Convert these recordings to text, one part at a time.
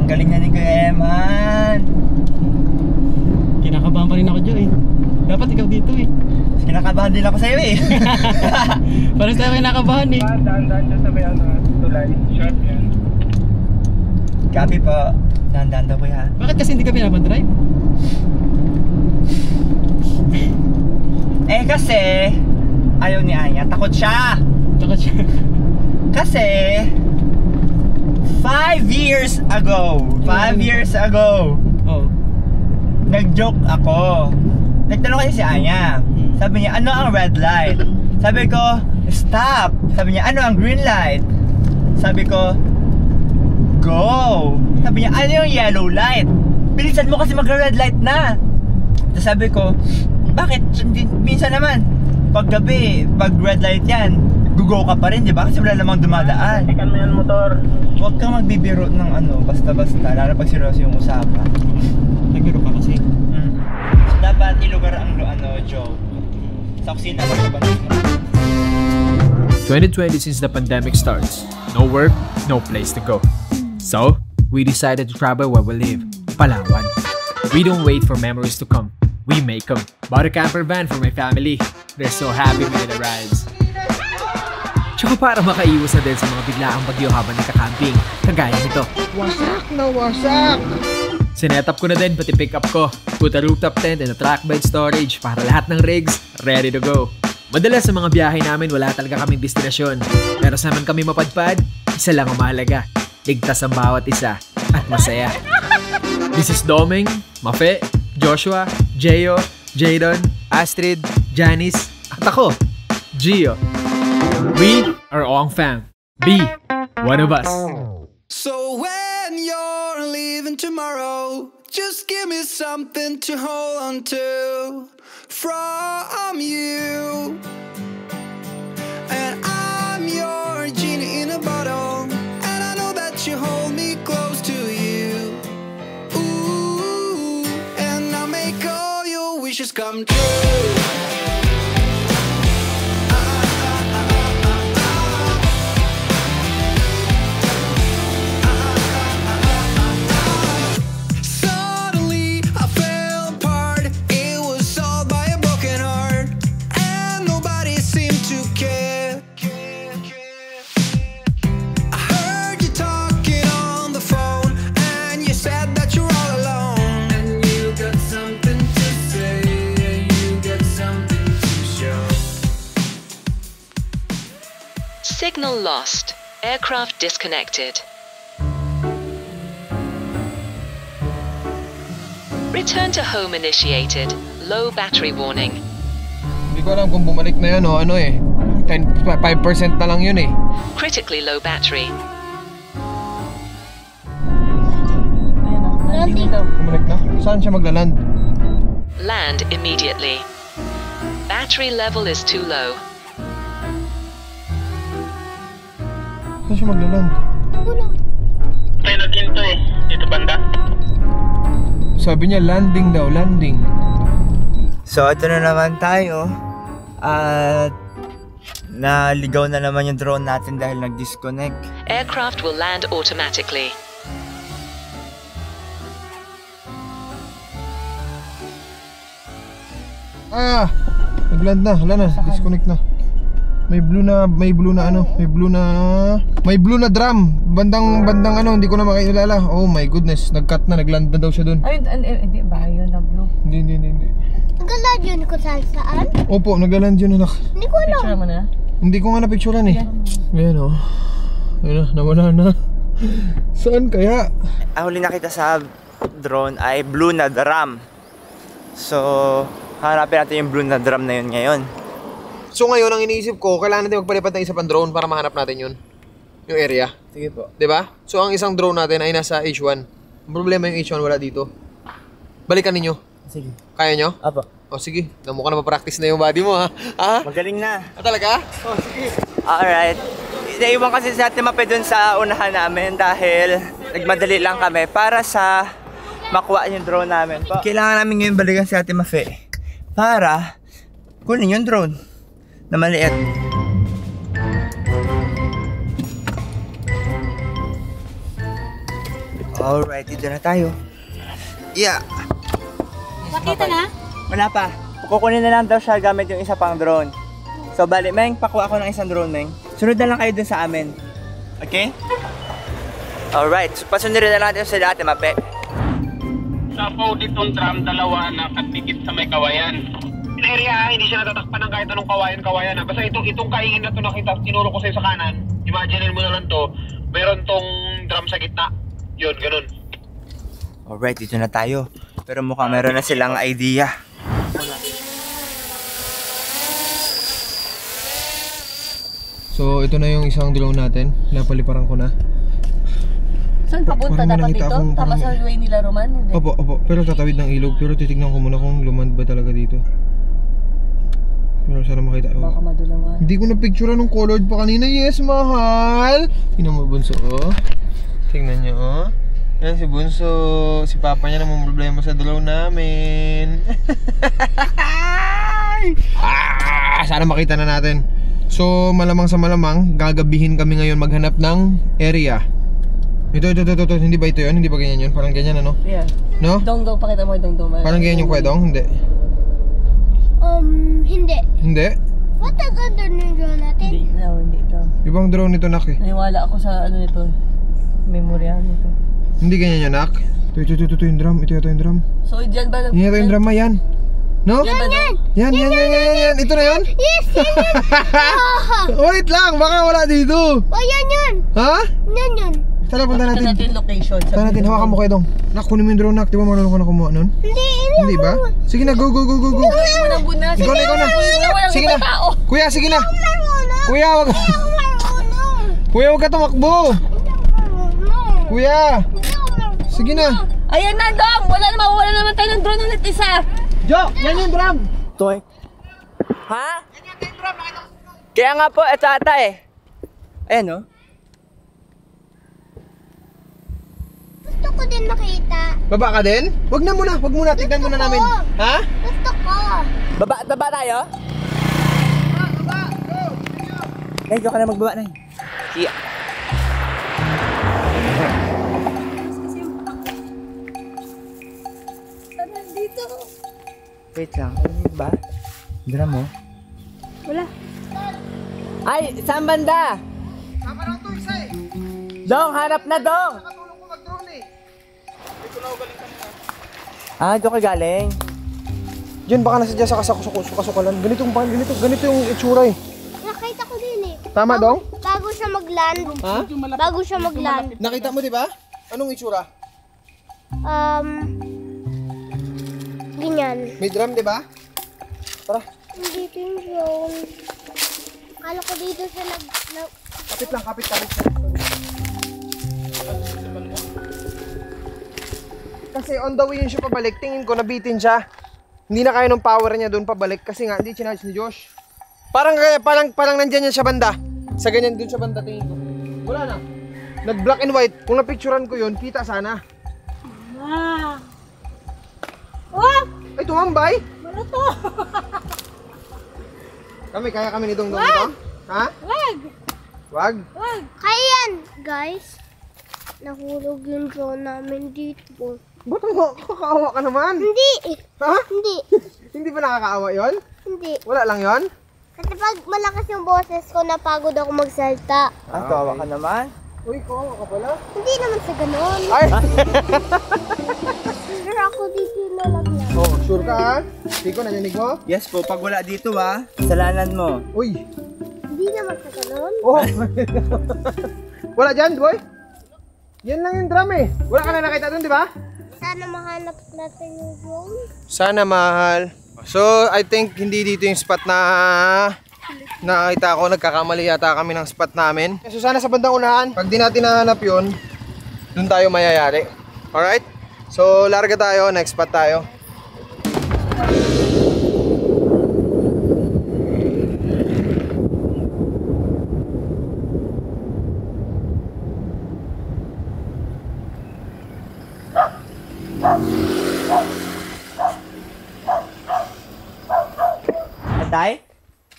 Galing na ni Kuya Eman. Kinakabahan pa rin ako, Joy. Dapat ikaw dito eh. Kinakabahan din ako sa'yo eh. Parang tayo kinakabahan eh. Daan-daan dyan sa may tulay. Short yan. Copy po. Dahan-dahan daw kuya. Bakit kasi hindi ka pinapandrive? Eh kasi ayaw ni Anya. Takot siya. Takot siya. Kasi 5 years ago Oh. nag-joke ako. Nagtanong kasi si Anya. Sabi niya, ano ang red light? Sabi ko, stop. Sabi niya, ano ang green light? Sabi ko, go. Sabi niya, ano yung yellow light? Bilisan mo kasi mag-red light na. Tapos sabi ko, bakit? Minsan naman, pag gabi, pag red light yan, gugo ka pa rin, di ba? Kasi wala namang dumadaan. Tikan mo yan motor. Huwag kang magbibiro ng ano, basta-basta, lalo pag seryoso yung usapan. Nagbiro ka kasi. So, dapat ilugar ang joke. Sa kusina lang sa bansin. 2020 since the pandemic starts. No work, no place to go. So, we decided to travel where we live, Palawan. We don't wait for memories to come. We make them. Bought a camper van for my family. They're so happy with the rides. Tsaka para makaiwas na din sa mga biglaang bagyo habang nagka-camping, kagaya nito. Wasak na wasak! Sinet up ko na din pati pick up ko. Put a rooftop tent and a track bed storage para lahat ng rigs ready to go. Madalas sa mga biyahe namin wala talaga kaming destinasyon. Pero sa naman kami mapadpad, isa lang ang mahalaga. Ligtas ang bawat isa at masaya. This is Doming, Mafe, Joshua, Jeyo, Jadon, Astrid, Janice, at ako, Gio. We are Ong Fam. Be one of us. So when you're leaving tomorrow, just give me something to hold on to from you. And I'm your genie in a bottle, and I know that you hold me close to you. Ooh, and I'll make all your wishes come true. Signal lost. Aircraft disconnected. Return to home initiated. Low battery warning. Hindi ko alam kung bumalik na yun o ano eh. 5% na lang yun eh. Critically low battery. Bumalik na? Saan siya maglaland? Land immediately. Battery level is too low. Saan siya maglaland? May nag-into eh. Dito banda. Sabi niya landing daw, landing. So ito na naman tayo. At naligaw na naman yung drone natin dahil nag-disconnect. Aircraft will land automatically. Nagland na, wala na, disconnect na. May blue na drum. Bandang ano, hindi ko na makikilala. Oh my goodness, nag-cut na, nagland na daw siya dun. Ayun, hindi ba yun na blue? Hindi. Nag-land yun kung saan? Opo, nag-land yun anak. Hindi ko alam. Picture mo na? Hindi ko nga na-picturean eh. Ayan o. Ayan na, nawala na. Saan kaya? Ang huli nakita sa drone ay blue na drum. So, hanapin natin yung blue na drum na yun ngayon. So ngayon, ang iniisip ko, kailangan natin magpalipat ng isa pang drone para mahanap natin yun. Yung area. Sige po. Diba? So ang isang drone natin ay nasa H1. Ang problema yung H1 wala dito. Balikan ninyo. Sige. Kaya nyo? Apo. O sige, mukha na ma-practice na yung body mo ha. Ha? Magaling na. Talaga? O sige. Alright. Naiwan kasi sa atin mape dun sa unahan namin dahil nagmadali lang kami para sa makuha yung drone namin. Kailangan namin ngayon balikan si Ate Mafe para kunin yung drone na maliit. Alright, dito na tayo. Yeah! Nakita na? Wala pa. Kukunin na lang daw siya gamit yung isa pang drone. So, bali, Meng, pakuha ako ng isang drone, Meng. Sunod na lang kayo dun sa amin. Okay? Alright, so pasunod na lang natin sa dati, Mape. Sa po ditong drum, dalawa na katikit sa may kawayan. In area, hindi siya natatakpan ng kahit anong kawayan. Basta itong kaingin na to nakita, tinuro ko sa'yo sa kanan. Imagine mo na lang to, meron tong drum sa gitna. Yun, ganun. Alright, dito na tayo. Pero mukhang meron na silang idea. So, ito na yung isang drone natin. Napaliparan ko na. Saan papunta Parang may dapat nakita dito? akong- Tama sa way nila Roman? Hindi. Opo, pero tatawid ng ilog. Pero titignan ko muna kung lumand ba talaga dito. Pero sana makita. Baka madulawan. Hindi ko na-picture nung colored pa kanina. Yes, mahal! Tingnan mo, Bunso, oh. Tingnan nyo, oh. Yan si Bunso. Si Papa niya namang problema sa drone namin. Sana makita na natin. So, malamang sa malamang, gagabihin kami ngayon maghanap ng area. Ito. Hindi ba ito yun? Hindi ba ganyan yun? Parang ganyan, ano? Yeah. No? Dongdong, pakita mo yung dongdong. Parang ganyan yung kwedong? Hindi. Hindi. Hindi? Matagal doon yung drone natin. Hindi daw. Ibang drone ito, nak, eh. Naniwala ako sa ano nito. Memorya nito. Hindi ganyan yun, nak. Ito yung drum. Ito yung drum. So, dyan ba? Yan yung drum, yan. No? Dyan ba doon? Yan. Ito na yun? Yes, yan. Wait lang, baka wala dito. Oh, yan. Ha? Yan. Tara, punta Ito natin. natin yung location. Tara natin, hawakan mo kayo dong. Nak, kunin mo yung drone, nak. Di ba marunong ka na kumuha nun? Hindi ba? Sige na, go. Ikaw na. Sige na. Kuya, sige na. Kuya, wag. Kuya, wag ka tumakbo. Kuya. Sige na. Ayan na, Dong! Wala naman tayo ng drone ulit isa. Jo, yan yung drum. Toy. Ha? Kaya nga po, ito ata eh. Ayan, no? Gusto ko din makita. Baba ka din? Wag muna. Tignan muna namin. Ha? Gusto ko. Baba tayo? Baba! Go! Guys, ka na magbaba na yun. Yeah. Dito. Wait lang, ano ba? Drum mo? Wala. Ay, saan banda? Tama lang to, isa eh. Dong, hanap na, Dong! Nakatulong ko mag-drone eh. Dito na ako galing kanina. Ah, doon ka galing. Diyan, baka nasa dyan sa kasukalan. Ganito yung itsura eh. Nakita ko din eh. Tama, Dong? Bago siya mag-land. Ha? Bago siya mag-land. Nakita mo, di ba? Anong itsura? Ganyan. May drum, di ba? Tara, Dito yung drone. Kala ko dito siya kapit lang. Kasi on the way yun siya pabalik, tingin ko nabitin siya. Hindi na kaya ng power niya doon pabalik kasi nga hindi chinarge ni Josh. Parang nandyan yan siya banda. Sa ganyan doon siya banda tingin ko. Wala na. Nag black and white. Kung napicturean ko yun, kita sana. Oh! Ay, tumambay! Ano to? Kaya kami ni Dong Dong ito? Ha? Wag? Kaya yan, guys. Nahulog yung drone namin dito. Ba't nakakaawa ka naman? Hindi. Ha? Hindi. Hindi ba nakakaawa yon? Hindi. Wala lang yon? Kasi pag malakas yung boses ko, napagod ako magsalta. Ah, tawa ka naman? Uy, kawawa ka pala. Hindi naman sa ganun. Ay! Pero ako dito nalagyan. Oh, sure ka ha? Chico, naninig mo? Yes po, pag wala dito kasalanan mo. Uy! Hindi naman sa ganun. Oh! Wala dyan, boy? Yan lang yung drum eh. Wala ka na nakita dun, di ba? Sana mahanap natin yung drone. Sana mahal. So, I think hindi dito yung spot na nakita ko. Nagkakamali yata kami ng spot namin. So, sana sa bandang unahan. Pag di natin nahanap yun, dun tayo mayayari. Alright? So, larga tayo. Next spot tayo. Atay?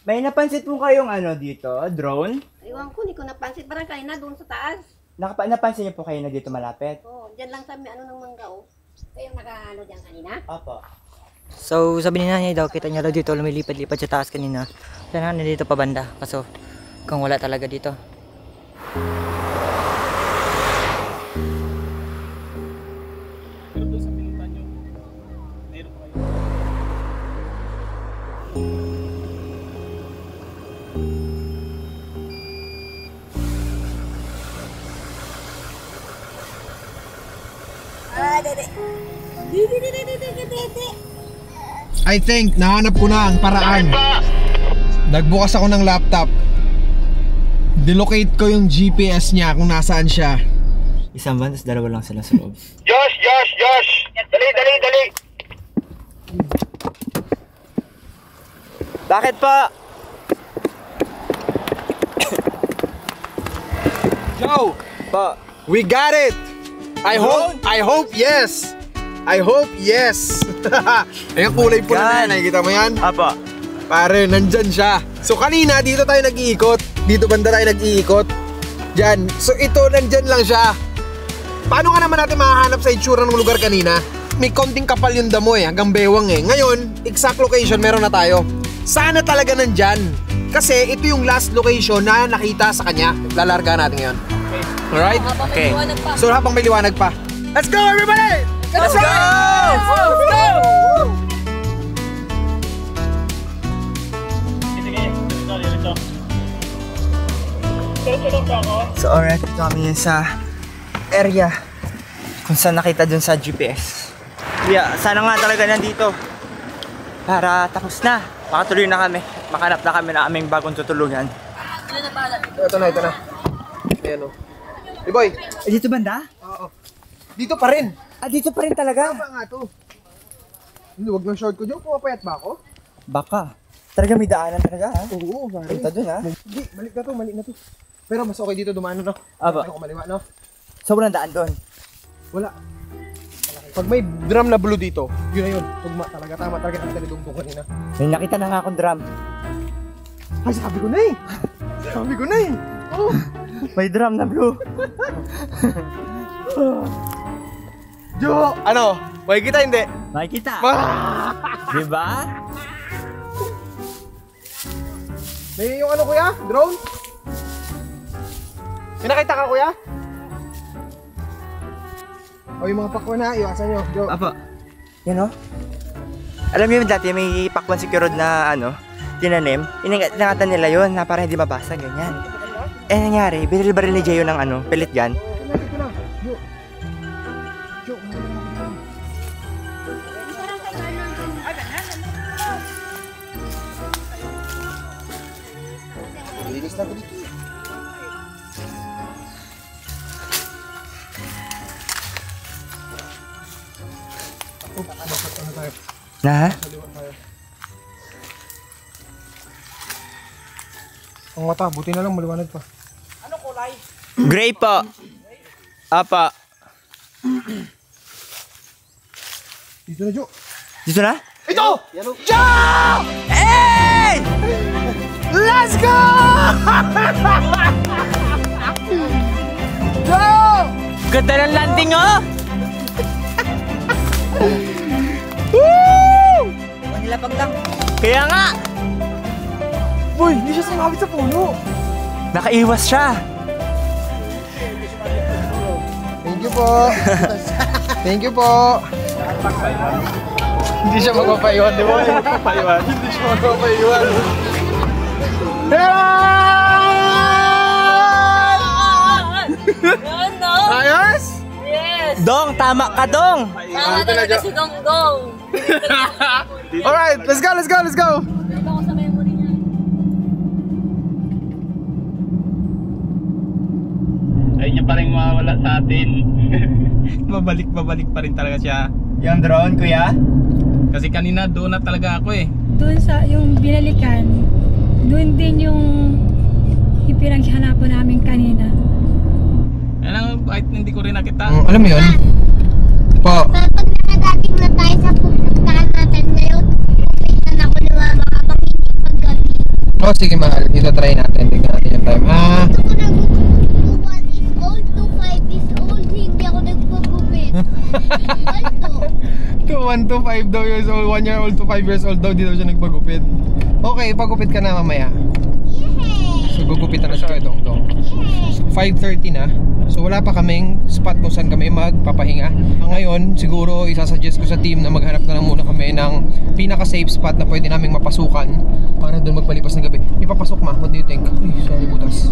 May napansin po kayong dito, drone? Iwan ko, hindi ko napansin. Parang kayo na doon sa taas. Napansin niyo po kayo na dito malapit? Oo, Diyan lang sa may ano ng mangga, oh. Kayong naka-ano diyan kanina? Opo. So sabi ni nanay daw, kita niya daw dito lumilipad-lipad sa taas kanina. Kaya na dito pa banda. Kaso kung wala talaga dito. I think nahanap ko na ang paraan. Nagbukas ako ng laptop. Dilocate ko yung GPS niya kung nasaan siya. Isang van, tapos dalawa lang sila sa loob. Josh! Dali! Bakit po? Joe! Po. We got it! I hope yes! I hope yes! Ayan, kulay po na yan. Nakikita mo yan? Apo. Pare, nandyan siya. So kanina, dito tayo nag-iikot. Dito banda tayo nag-iikot. Diyan. So ito, nandyan lang siya. Paano nga naman natin makahanap sa itsura ng lugar kanina? May konting kapal yung damo eh, hanggang bewang eh. Ngayon, exact location meron na tayo. Sana talaga nandyan. Kasi ito yung last location na nakita sa kanya. Lalarga natin ngayon. Alright? Okay. So habang may liwanag pa. Let's go everybody! Let's go! Let's go! So alright, ito kami sa area kung saan nakita dun sa GPS. Yeah, sana nga talaga nandito para tapos na. Makatuloy na kami. Makanap na kami na aming bagong tutulungan. Ito na. Ayan o. Hey boy! Dito banda? Oo. Dito pa rin. Dito pa rin talaga? Tama nga to. Hindi, wag ng short ko dyan. Pumapayat ba ako? Baka. Talaga may daanan talaga ha? Oo, pare. Punta dun ha? Hindi, mali na to. Pero mas okay dito dumaan no? Aba. Ako maliwa no? So walang daan doon? Wala. Pag may drum na blue dito, yun na yun. Tugma talaga. Tama talaga nakita ni Dungdung kanina. May nakita na nga akong drum. Ay, sabi ko na eh. Oh. May drum na blue. Jo! Ano? Makikita hindi? Makikita. Diba? May yung ano kuya? Drone? May nakita ka kuya? O yung mga pakwan na, iwasan nyo. Jo. Apo. Yan o. Alam niyo dati may pakwan si Kirod na ano, tinanim. Inangatan nila yun na para hindi mabasa, ganyan. Eh nangyari, binili-baril ni Jayo ng ano, pelit gun. Dito na. Jo. Jo. Linis na ko dito. Na? Ang mata, buti na lang maliwanag pa. Gray po. Apa. Dito na, Jo. Dito na? Ito! Jo! Hey! Let's go! Jo! Ganda ng landing oh! Woo! Manilapag lang. Kaya nga! Boy, hindi siya sumabit sa puno. Nakaiwas siya. Thank you po. Thank you po. Hindi siya magpapaiwan, di ba? Hindi siya magpapaiwan. No. Ayos? Yes. Dong, tama ka dong. Tama talaga si Gonggong. Alright, let's go. Ito ko sa memory niya. Ayun niya pa rin mawala sa atin. Babalik pa rin talaga siya. Yung drone, kuya? Kasi kanina doon na talaga ako eh. Doon sa yung binalikan, doon din yung ipinaghanapan namin kanina. Ano, kahit hindi ko rin nakita. Alam mo yun? Po. Pag nagdating na tayo sa pupuntahan natin ngayon, wait na ako ni mama kapag hindi paggabi. Oh, sige mahal. Dito try natin. Tingnan natin yung time. Gusto ko nag 2 is old, 2 5 is old, hindi ako nagpagupit. To 1 to 5 daw years old, 1 year old to 5 years old daw, di daw siya nagpagupit. Okay, pagupit ka na mamaya. So gugupitan na si Kuya Dongdong. So 5:30 na. So wala pa kaming spot kung saan kami magpapahinga. Ngayon, siguro isasuggest ko sa team na maghanap na lang muna kami ng pinaka-safe spot na pwede naming mapasukan para doon magpalipas ng gabi. Ipapasok ma, what do you think? Uy, sorry butas.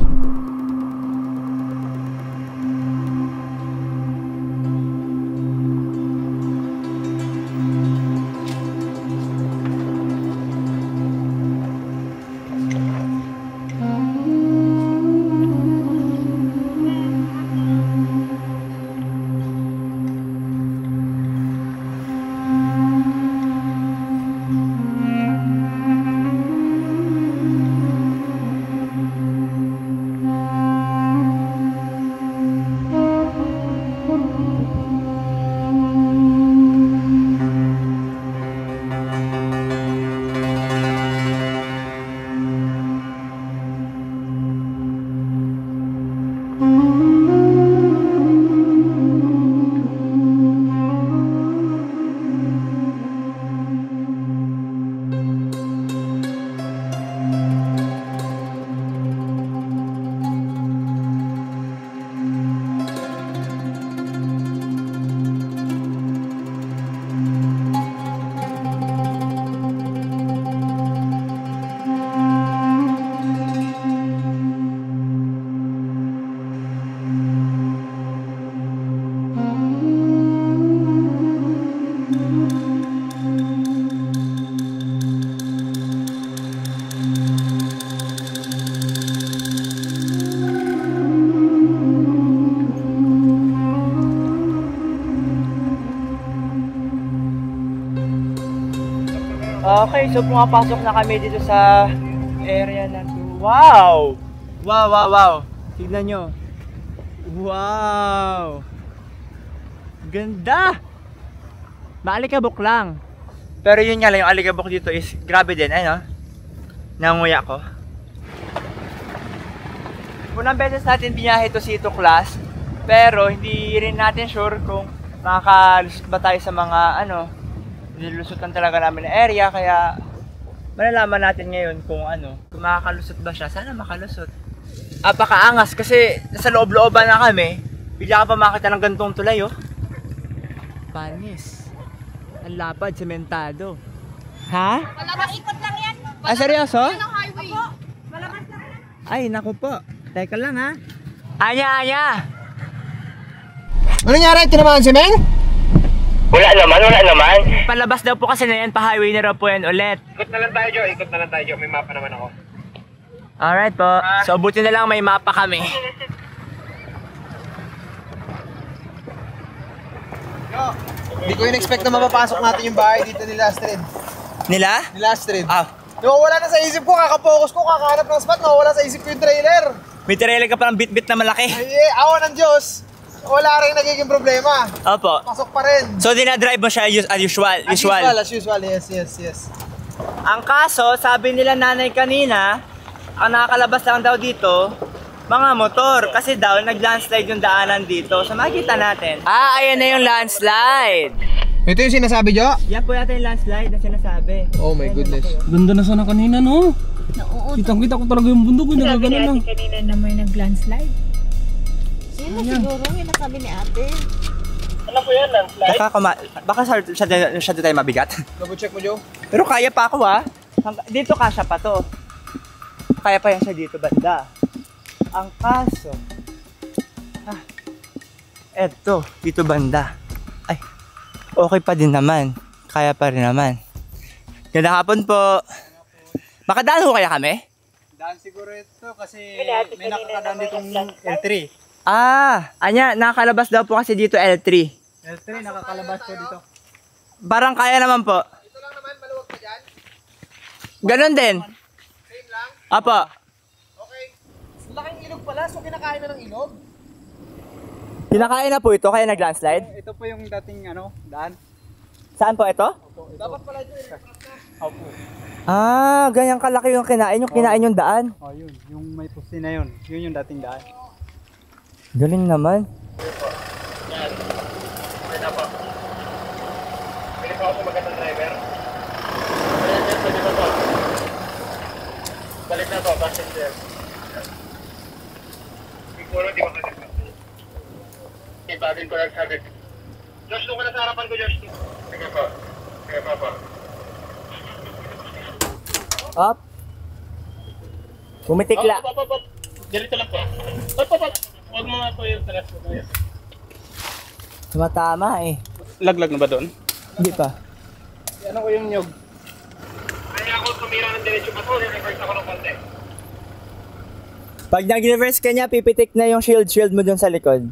Okay, so pumapasok na kami dito sa area na to. Wow! Wow, wow, wow. Tignan nyo. Wow! Ganda! Maalikabok lang. Pero yun nga lang, yung alikabok dito is grabe din. Ayun, no? Nanguya ko. Unang beses natin binahe to si Ito Class. Pero hindi rin natin sure kung makakalusot ba tayo sa mga nilusutan talaga namin na area, kaya malalaman natin ngayon kung kung makakalusot ba siya. Sana makalusot. Apakaangas kasi nasa loob-looban na kami, bigla ka pa makita ng gantong tulay, oh. Panis. Ang lapad, sementado. Ha? Malabas ikot lang yan. Seryoso? Yan ang highway. Malabas lang yan. Ay, naku po. Teka lang, ha? Anya! Ano nangyari? Tinamaan si Meng? Wala naman. Palabas daw po kasi na yan, pa-highway na raw po yan ulit. Ikot na lang tayo, Jo. May mapa naman ako. Alright po. So, buti na lang may mapa kami. Hindi ko in-expect na mapapasok natin yung bahay dito nila, Astrid. Nila? Nila, Astrid. Nawawala na sa isip ko, kakapokus ko, kakahanap ng spot, nawawala sa isip ko yung trailer. May trailer ka pa ng bit-bit na malaki. Ay, awa ng Diyos. Wala rin nagiging problema. Opo. Pasok pa rin. So, dinadrive mo siya as usual? As usual, yes. Ang kaso, sabi nila nanay kanina, ang nakakalabas lang daw dito, mga motor. Kasi daw, nag-landslide yung daanan dito. So, makikita natin. Ayan na yung landslide. Ito yung sinasabi, Jo? Yan po yata yung landslide na sinasabi. Oh my goodness. Ganda na sana kanina, no? Kitang-kita ko talaga yung bundok. Sabi ni ate kanina na may nag-landslide. Sino siguro yung nasabi ni ate? Ano po yan, landslide? Baka siya tayo mabigat. Double check mo, Jo. Pero kaya pa ako, ha? Dito kasya pa to. Kaya pa yan siya dito banda. Ang kaso, eto, dito banda. Ay, okay pa din naman. Kaya pa rin naman. Ganda hapon po. Makadaan ho kaya kami? Daan siguro ito kasi may nakakadaan ditong L3. Anya, nakakalabas daw po kasi dito L3. L3, nakakalabas po dito. Parang kaya naman po. Ito lang naman, maluwag pa dyan. Ganon din. Same lang? Apo. Okay. Laking ilog pala, so kinakain na ng ilog? Kinakain na po ito, kaya nag-landslide? Ito po yung dating daan. Saan po ito? Dapat pala ito Opo. Ganyan kalaki yung kinain. Yung kinain yung daan. Yun. Yung may pusti na yun. Yun yung dating daan. Galing naman. Sabi. Josh, doon ka na sa harapan ko, Josh. Sige pa. Sige pa. Up. Pumitikla. Up. Diretso lang po. Up. Huwag mo nga po yung talas mo. Tumatama eh. Laglag na ba doon? Hindi pa. Ano ko yung nyog? Kaya ako tumira ng diretso pa to. Reverse ako ng konti. Pag nag-reverse ka niya, pipitik na yung shield mo dun sa likod.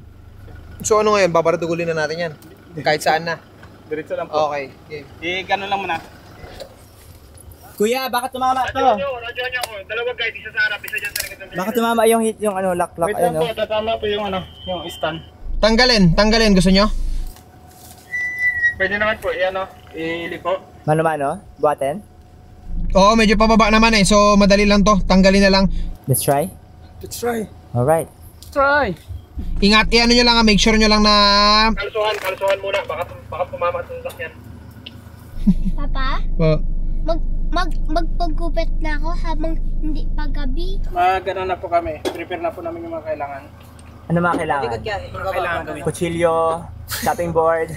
So ano ngayon, babaratugulin na natin yan. Kahit saan na. Diretso lang po. Okay. Gano'n lang muna. Kuya, baka tumama to. Radyo niyo ako. Dalawang guide, isa sa harap, isa dyan sa likod ng Baka tumama yung hit, yung ano, lock. Wait lang po, tatama po yung yung stand. Tanggalin. Gusto nyo? Pwede naman po, yan o. Iliko. Mano-mano? Buhatin? Oo, medyo pababa naman eh. So madali lang to. Tanggalin na lang. Let's try? Let's try. Alright. Try. Ingat, ano nyo lang, make sure nyo lang na... Kalsuhan muna. Baka tumama sa sasakyan. Papa? Magpagupit na ako habang hindi pa gabi. Mag-ano na po kami. Prepare na po namin yung mga kailangan. Ano mga kailangan? Kutsilyo, chopping board.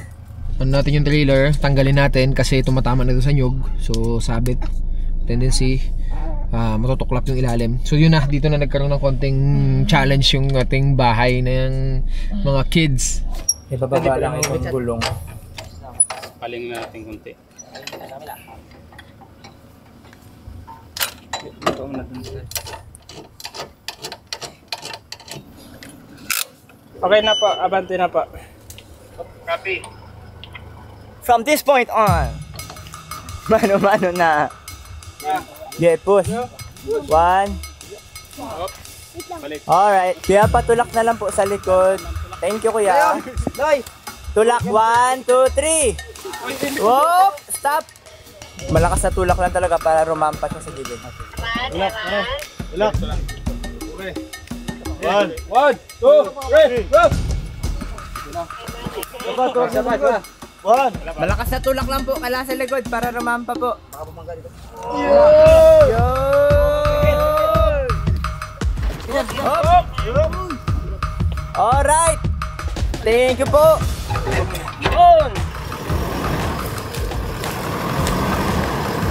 Ano natin yung trailer, tanggalin natin kasi tumatama na doon sa nyug. So sabit, tendency, matutuklap yung ilalim. So yun na, dito na nagkaroon ng konting challenge yung ating bahay ng mga kids. Ibababa lang itong gulong. Paling natin kunti. Okay na po, abante na po. Copy. From this point on, mano-mano na. Yeah, push. 1. Alright. Kuya, patulak na lang po sa likod. Thank you, kuya. Tulak. 1, 2, 3. Whoop! Stop! Malakas na tulak lang talaga para rumampa siya sa gilid. Tulak. Okay. 1, 2, 3, go! Malakas na tulak lang po kala sa likod para rumampa po. Alright! Thank you po!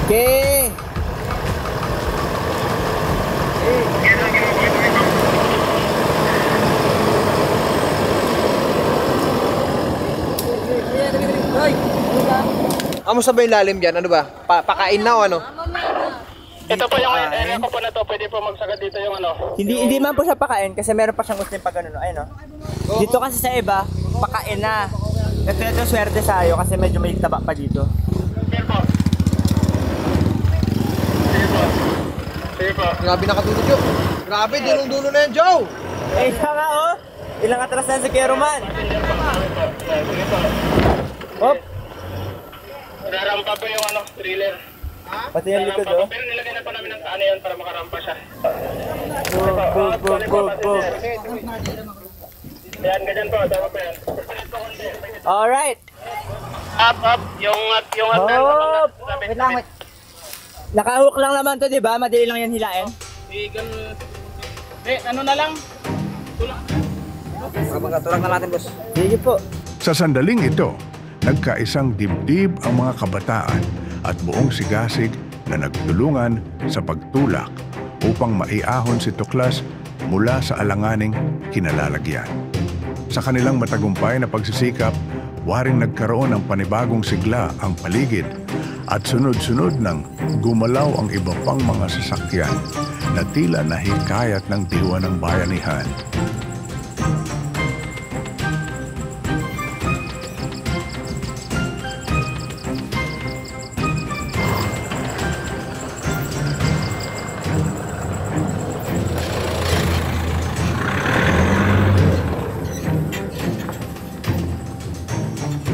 Okay! Kamusta ba yung lalim dyan? Ano ba? Pakain na o ano? Ito po yung area ko po na to. Pwede po magsagad dito yung ano. Hindi man po siya pakain kasi meron pa siyang usling pag ano. Ayun o. Dito kasi sa iba, pakain na. Ito swerte sa'yo kasi medyo may taba pa dito. Sige po. Grabe nakatulog yun. Grabe, dulong-dulo na yan, Joe! Eh, siya nga o. Ilang atras na si Kuya Roman. Hop! Narampa po yung ano, thriller. Pati yung likod o. Pero nilagay na po namin ng kaano yan para makarampa siya. Go. Yan, ganyan po. Tama po yan. Alright. Up. Yung Hop! Wait. Nakahook lang naman to, di ba? Madali lang yan hilain. Ano na lang? Tulak na natin, boss. Sige po. Sa sandaling ito, nagkaisang dibdib ang mga kabataan at buong sigasig na nagtulungan sa pagtulak upang maiahon si Tuklas mula sa alanganing kinalalagyan. Sa kanilang matagumpay na pagsisikap, waring nagkaroon ng panibagong sigla ang paligid at sunod-sunod nang gumalaw ang iba pang mga sasakyan na tila nahikayat ng diwa ng bayanihan.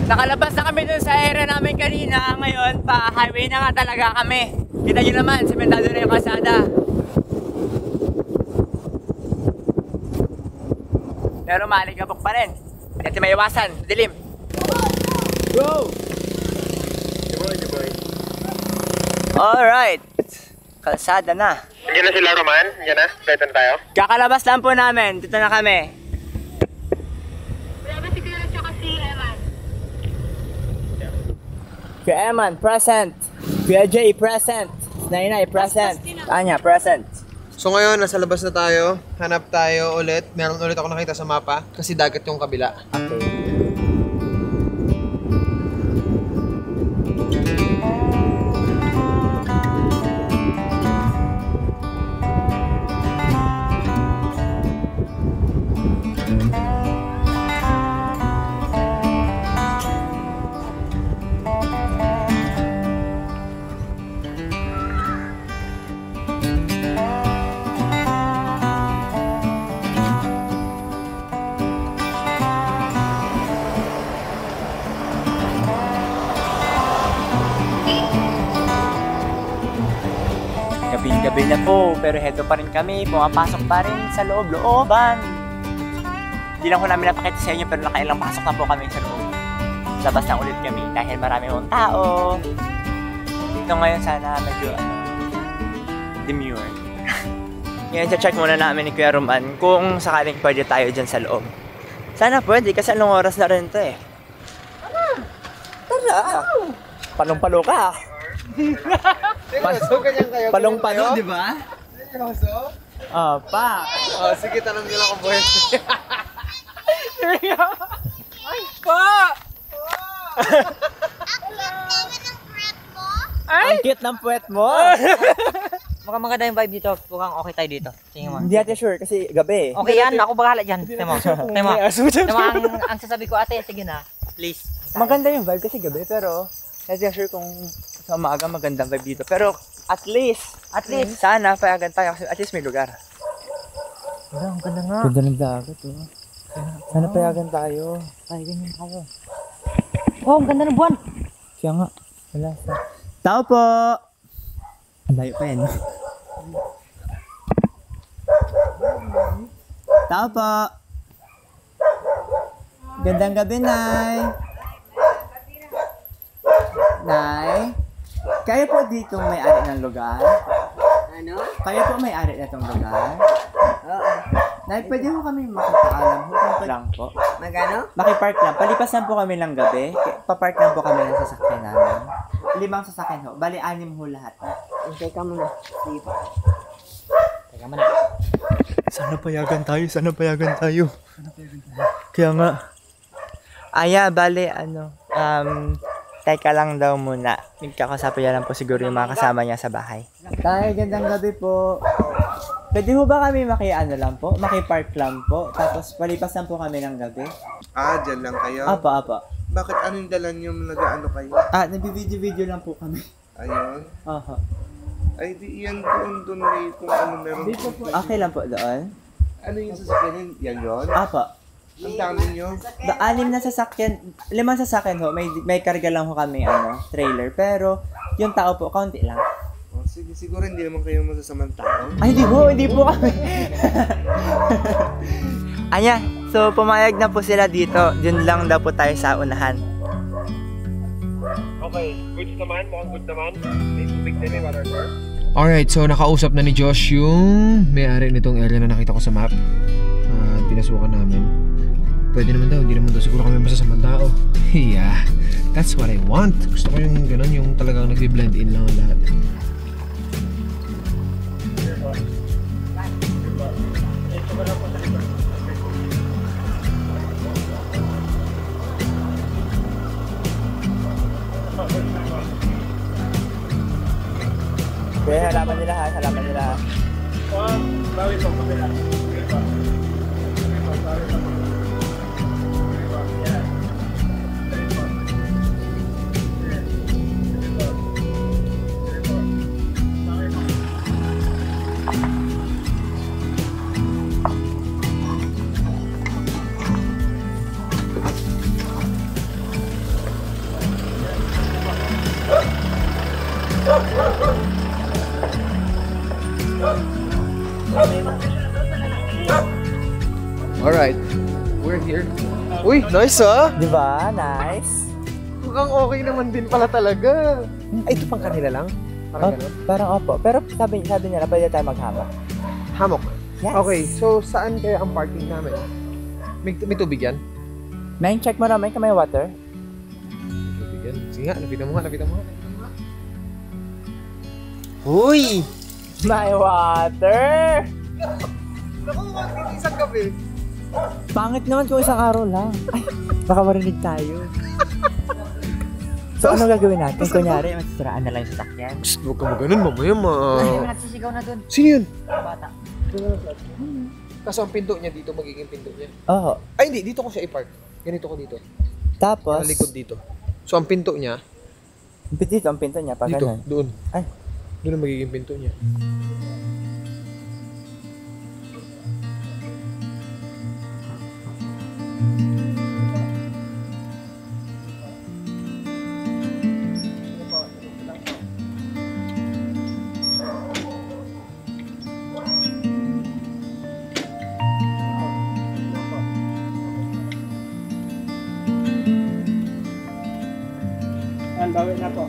Nakalabas na kami dun sa area namin kanina. Ngayon, pa-highway na nga talaga kami. Kita nyo naman, sementado na yung kalsada. Pero maligabok pa rin. Hindi natin maiwasan. Dilim. Go! Alright. Kalsada na. Diyan na sila, Roman. Diyan na. Dito na tayo. Kakalabas lang po namin. Dito na kami. Kuya Eman, present. Kuya Jay, present. Nainay, present. Anya, present. So ngayon, nasa labas na tayo. Hanap tayo ulit. Meron ulit ako nakita sa mapa. Kasi dagat yung kabila. Okay. Gabi na po, pero heto pa rin kami, pumapasok pa rin sa loob-looban. Hindi lang ko namin napakita sa inyo, pero nakailang pasok na po kami sa loob. Labas na ulit kami dahil marami mong tao. Dito ngayon sana medyo demure. Ngayon, check muna namin ni Kuya Roman kung sakaling pwede tayo dyan sa loob. Sana pwede, kasi anong oras na rin ito eh. Tara! Palong-palo ka. Seryoso, ganyan kayo? Palong-palo, di ba? Seryoso? Pa. Oh, sige, tanong nila kung buhay. Ay, pa! Ang cute ng puwet mo! Mukhang maganda yung vibe dito. Mukhang okay tayo dito. Tingin mo. Hindi natin sure kasi gabi eh. Okay yan, ako bahala dyan. Temo. Ang sasabi ko, ate, sige na. Please. Maganda yung vibe kasi gabi, pero hindi sure kung sa umaga magandang vibe dito. Pero at least, sana payagan tayo kasi at least may lugar. Ang ganda nga. Ganda ng dagat, oh. Sana payagan tayo. Ay, ganyan tayo. Wow, ang ganda ng buwan. Kaya nga. Wala sa... Tao po! Ang layo pa yan. Tao po! Gandang gabi, Nay! Nay? Kayo po dito may-ari ng lugar? Ano? Kayo po may-ari na itong lugar? Oo. Nay, pwede mo kami makipaalam. Huwag lang po. Magano? Makipark lang. Palipas lang po kami ng gabi. Papark lang po kami ng sasakyan namin. 5 sasakyan ho. Bali, 6 ho lahat. Teka muna. Dito. Teka muna. Sana payagan tayo. Kaya nga. Aya, bali, teka lang daw muna. Nagkakasapayan lang po siguro yung mga kasama niya sa bahay. Tay, gandang gabi po. Pwede ho ba kami lang po? Makipark lang po. Tapos palipas lang po kami ng gabi. Dyan lang kayo? Apa. Bakit anong dalan yung nag-ano kayo? Nagbi-video lang po kami. Ayun? Aha. Ay, di yan doon may kung ano meron. Okay lang po doon. Ano yung sasakyan? Yan yun? Apa. Ang dami nyo? 6 na sasakyan, 5 sasakyan ho, may karga lang ho kami, trailer. Pero, yung tao po, kaunti lang. Oh, sige, siguro hindi naman kayo masasamang tao. Ay, hindi po kami. Anya, so pumayag na po sila dito. Dun lang daw po tayo sa unahan. Okay, goods naman, mukhang good naman. May tubig din, may water bar. Alright, so nakausap na ni Josh yung may-ari nitong area na nakita ko sa map. Pinasukan namin. Pwede naman daw, hindi naman daw siguro kami masasamang tao. Yeah, that's what I want. Gusto ko yung ganun, yung talagang nagbi-blend in lang ang lahat. Okay, halaman nila. Bawi po, kapila. Alright, we're here. Uy, nice Di ba? Nice. Mukhang okay naman din pala talaga. Ay, ito pang kanila lang? Parang ganun? Parang opo. Pero sabi nila, pwede tayo maghamok. Hammock? Yes. Okay, so saan kaya ang parking namin? May tubig yan? Check mo naman kung may water. Tubig yan? Sige, nga, lapitan mo nga. Uy! May water! Naku, isang gabi. Pangit naman kung isang araw lang. Ay, baka marinig tayo. So, ano gagawin natin? Kunyari, masisiraan na lang yung sasakyan. Huwag ka maganon, mamaya Ay, nagsisigaw na dun. Sino yun? Bata. Kaso ang pinto niya dito, magiging pinto niya. Oo. Ay, hindi. Dito ko siya i-park. Ganito ko dito. Tapos? Sa likod dito. So, ang pinto niya... Dito, ang pinto niya. Pag dito, ganun. doon. Ay. Doon ang magiging pinto niya. Bawi na po.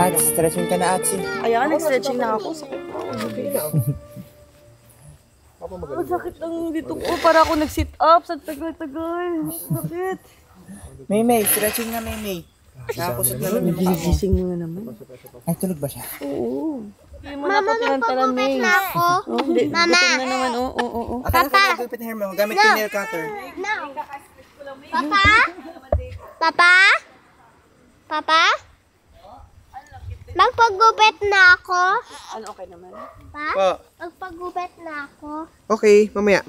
Ats, stretching ka na, Atsi. Ayan, nag-stretching na ako. Ang sakit lang dito ko. Para ako nag-sit up sa tagal-tagal. Bakit? May, stretching na, May. Nakakusot na rin. Gigising mo na naman. Ay, tulog ba siya? Oo. Hindi mo na ako tinantalan, May. na ako. Mama. Gutom na naman, oo. Papa! Gupit hair mo. Gamit yung nail cutter. No. Papa? Papa? Papa? Magpagupit na ako. Ano, okay naman? Pa? Pa. Magpagupit na ako. Okay, mamaya.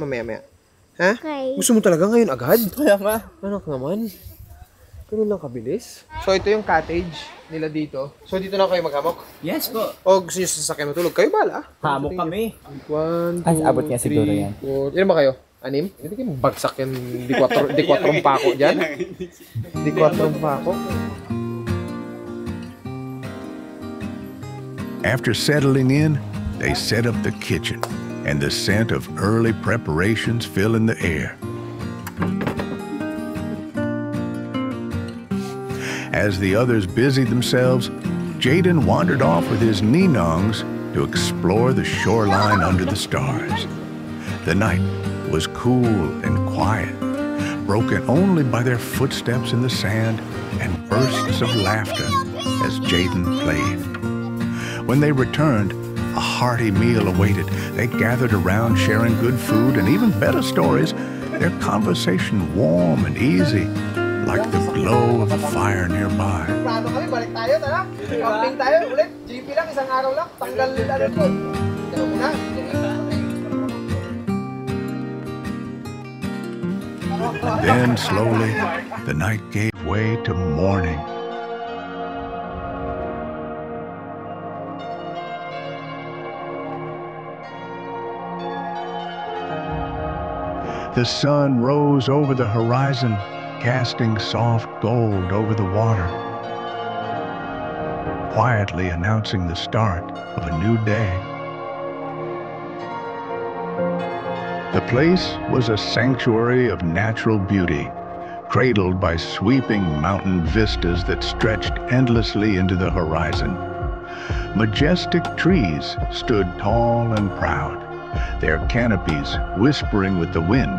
Ha? Okay. Gusto mo talaga ngayon agad? Kaya nga. Anak naman. Ganun lang kabilis. So, ito yung cottage nila dito. So, dito na kayo maghamok? Yes po. O gusto nyo sa sasakyan matulog? Kayo bala. Hamok kami. 1, 2, Ay, abot niya siguro yan. 4. Ilan ba kayo? 6? Hindi kayo bagsak yan. Di 4 pako dyan. Di 4 pako. After settling in, they set up the kitchen, and the scent of early preparations fill in the air. As the others busied themselves, Jaden wandered off with his ninongs to explore the shoreline under the stars. The night was cool and quiet, broken only by their footsteps in the sand and bursts of laughter as Jaden played. When they returned, a hearty meal awaited. They gathered around, sharing good food and even better stories, their conversation warm and easy, like the glow of a fire nearby. Plano kami, balik tayo, tara. Camping tayo ulit. GP lang, isang araw lang. Tanggal ano doon. Ganun muna. Then slowly, the night gave way to morning. The sun rose over the horizon, casting soft gold over the water, quietly announcing the start of a new day. The place was a sanctuary of natural beauty, cradled by sweeping mountain vistas that stretched endlessly into the horizon. Majestic trees stood tall and proud, their canopies whispering with the wind,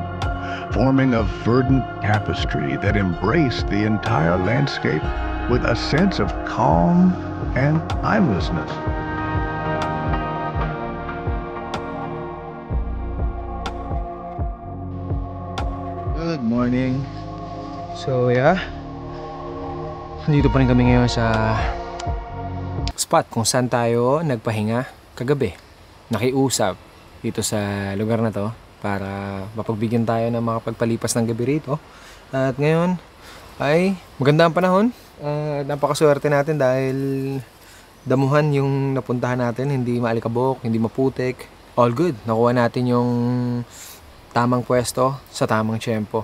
forming a verdant tapestry that embraced the entire landscape with a sense of calm and timelessness. Good morning. So, yeah. Nandito pa rin kami ngayon sa spot kung saan tayo nagpahinga kagabi. Nakiusap dito sa lugar na to para mapagbigyan tayo ng makapagpalipas ng gabi rito. At ngayon ay maganda ang panahon. Napakaswerte natin dahil damuhan yung napuntahan natin. Hindi maalikabok, hindi maputik. All good. Nakuha natin yung tamang pwesto sa tamang tiyempo.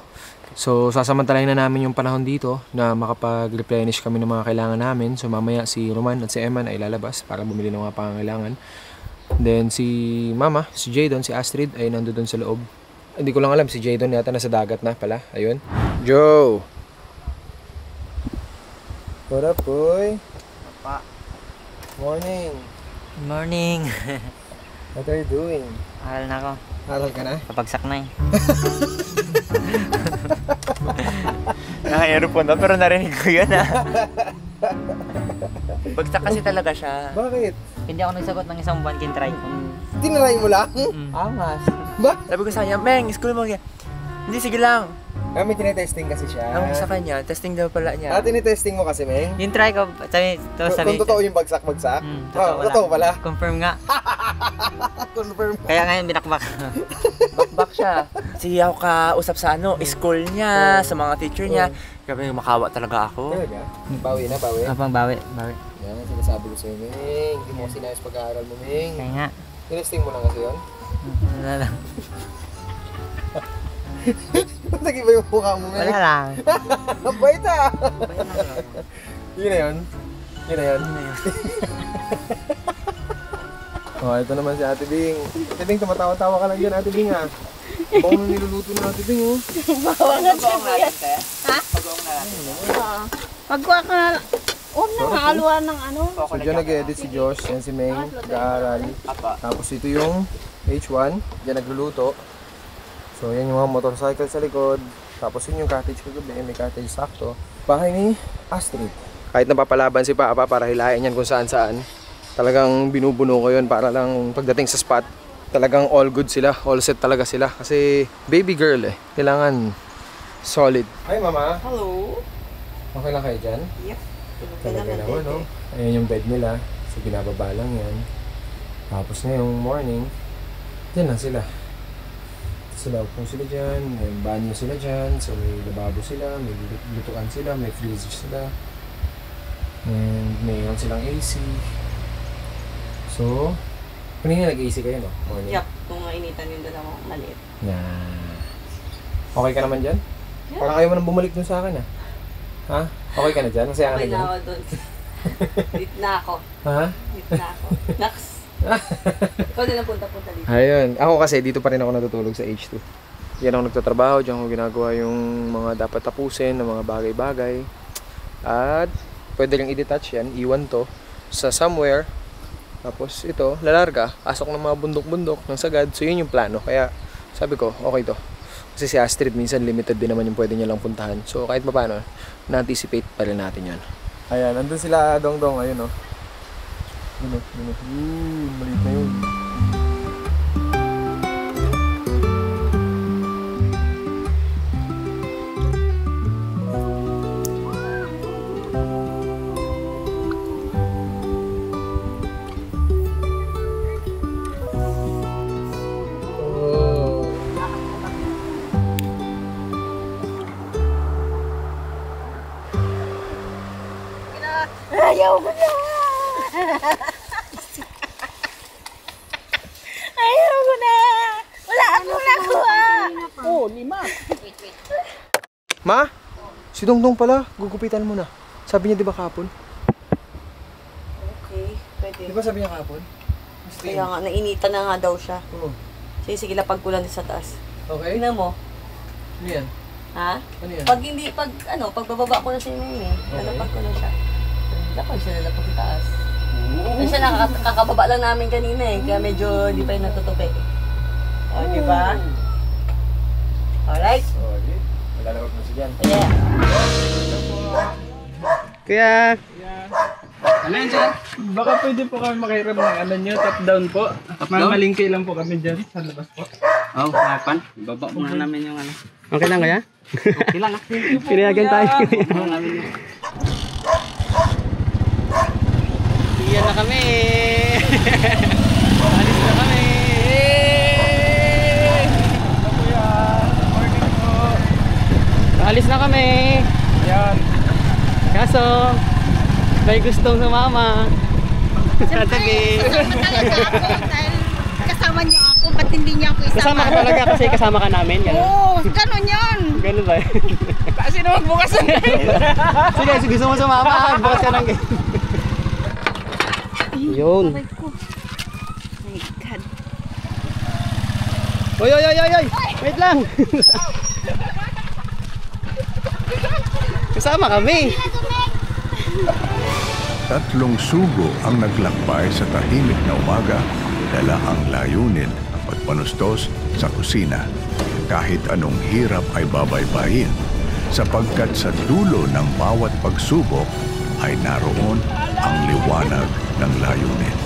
So sasamantalahin na namin yung panahon dito na makapag-replenish kami ng mga kailangan namin. So mamaya si Roman at si Eman ay lalabas para bumili ng mga pangangailangan. Then si Mama, si Jadon, si Astrid ay nandoon sa loob. Hindi ko lang alam, si Jadon yata nasa dagat na pala. Ayun. Joe! What up, boy? Morning. Morning. What are you doing? Aral na ako. Aral ka na? Kapagsak na eh. Naka-earphone na pero narinig ko yun Bagsak kasi talaga siya. Bakit? Hindi ako nagsagot ng isang buwan kintry ko. Tinry mo lang? Angas. Ba? Sabi ko sa kanya, Meng, school mo. Hindi, sige lang. May tinetesting kasi siya. Sa kanya, testing daw pala niya. Tinetesting mo kasi, Meng? Yung try ko, sabi. Kung totoo yung bagsak-bagsak? Totoo pala. Confirm nga. Confirm. Kaya ngayon binakbak. Bakbak siya. Sige ako kausap sa school niya, sa mga teacher niya. Grabe, makawa talaga ako. Talaga? Bawi na, bawi? Apang bawi. Yan, sinasabi ko sa'yo, Meng. Hindi mo sinayos pag-aaral mo, Meng. Kaya nga. Tinesting mo lang kasi yun? Wala lang. Ba't iba yung mukha mo, Meng? Wala lang. Ang bait ah! Yun na yun? Yun na yun? Oh, ito naman si Ate Bing. Ate Bing, tumatawa-tawa ka lang dyan, Ate Bing ah. Baka nang niluluto na Ate Bing oh. Bawangan siya kuya. Ha? Pagkuha ka na lang. Nakaluwa ng ano. So dyan nag-edit si Josh, yan si Meng, nag-aaral. Tapos ito yung H1, dyan nagluluto. So yan yung mga motorcycle sa likod. Tapos yun yung cottage kagabi, may cottage sakto. Bahay ni Astrid. Kahit napapalaban si Papa para hilahin yan kung saan-saan. Talagang binubuno ko yun para lang pagdating sa spot. Talagang all good sila, all set talaga sila. Kasi baby girl kailangan solid. Hi Mama! Hello! Okay lang kayo dyan? Yep. Talaga naman, no? Ayan yung bed nila. So, binababa lang yan. Tapos ngayong morning, dyan lang sila. Sila upong sila dyan, may banyo sila dyan. So, may lababo sila, may lutuan sila, may freezer sila. And mayroon silang AC. So, kanina nag-AC kayo, no? Morning? Yup, kung mainitan yung dalawang maliit. Okay ka naman dyan? Yeah. Parang ayaw mo nang bumalik dun sa akin, ah. Ha? Okay ka na dyan? Masaya ka na dyan? Okay na ako dun. Dito na ako. Ha? Dito na ako. Next. Ikaw din ang punta-punta dito. Ayun. Ako kasi dito pa rin ako natutulog sa H2. Yan ako nagtatrabaho. Diyan ako ginagawa yung mga dapat tapusin, ng mga bagay-bagay. At pwede rin i-detach yan. Iwan to sa somewhere. Tapos ito, lalarga. Pasok ng mga bundok-bundok ng sagad. So yun yung plano. Kaya sabi ko, okay to. Kasi si Astrid minsan limited din naman yung pwede niya lang puntahan. So kahit paano, na-anticipate pa rin natin yan. Ayan, nandun sila Dongdong. Ayun o. Maliit na yun. Ayaw ko na! Ayaw ko na! Wala akong nakuha! Oh, 5. Ma? Si Dongdong pala. Gugupitan mo na. Sabi niya di ba kapon? Okay, pwede. Di ba sabi niya kapon? Kaya nga, nainitan na nga daw siya. Sige, lapag ko lang sa taas. Okay. Tingnan mo. Ano yan? Ha? Ano yan? Pagbababa ko na siya yung lalapag ko na siya. Lapag siya, lalapag sa taas. Kasi siya nakakababa lang namin kanina kaya medyo di pa yung natutupi. O, di ba? Alright? Okay. Malalawag mo siya dyan. Yeah. Kaya... Ano yan sir? Baka pwede po kami makiram ng ano nyo, top down po. Malingkay lang po kami dyan sa labas po. Oh, kapan? Baba muna namin yung ano. Okay lang kaya? Okay lang. Pinayagan tayo. Iyan na kami. Alis na kami. Alis na kami. Ayan. Kaso, may gustong sumama. Katabi. Kasama talaga ako dahil kasama niyo ako. Ba't hindi niyo ako isama? Kasama ka talaga kasi kasama ka namin. Oo, ganun yun. Ganun ba? Kasi naman bukas na. Sige, gusto mo sumama. Bukas ka lang. Yun. Oh my God. Oy! Wait lang. Kasama kami. Tatlong sugo ang naglakbay sa tahimik na umaga, dala ang layunin pagpanustos sa kusina. Kahit anong hirap ay babaybayin, sapagkat sa dulo ng bawat pagsubok ay naroon ang liwanag ng layunin.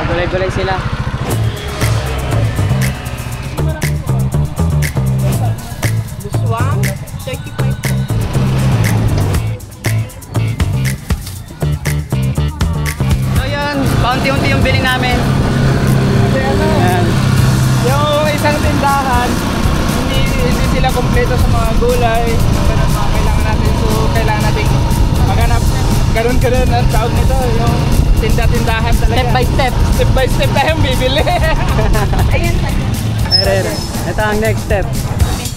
Gulay-gulay sila. Luswang, 35 po. So yun, paunti-unti yung biling namin. Kasi Ayan. yung isang tindahan, hindi sila kompleto sa mga gulay. Ganun mga kailangan natin. So, kailangan natin maghanap. Ganun ang tawag nito. Yung tinda-tindahan talaga. Step by step. Step by step tayong bibili. Ayan. Ito ang next step.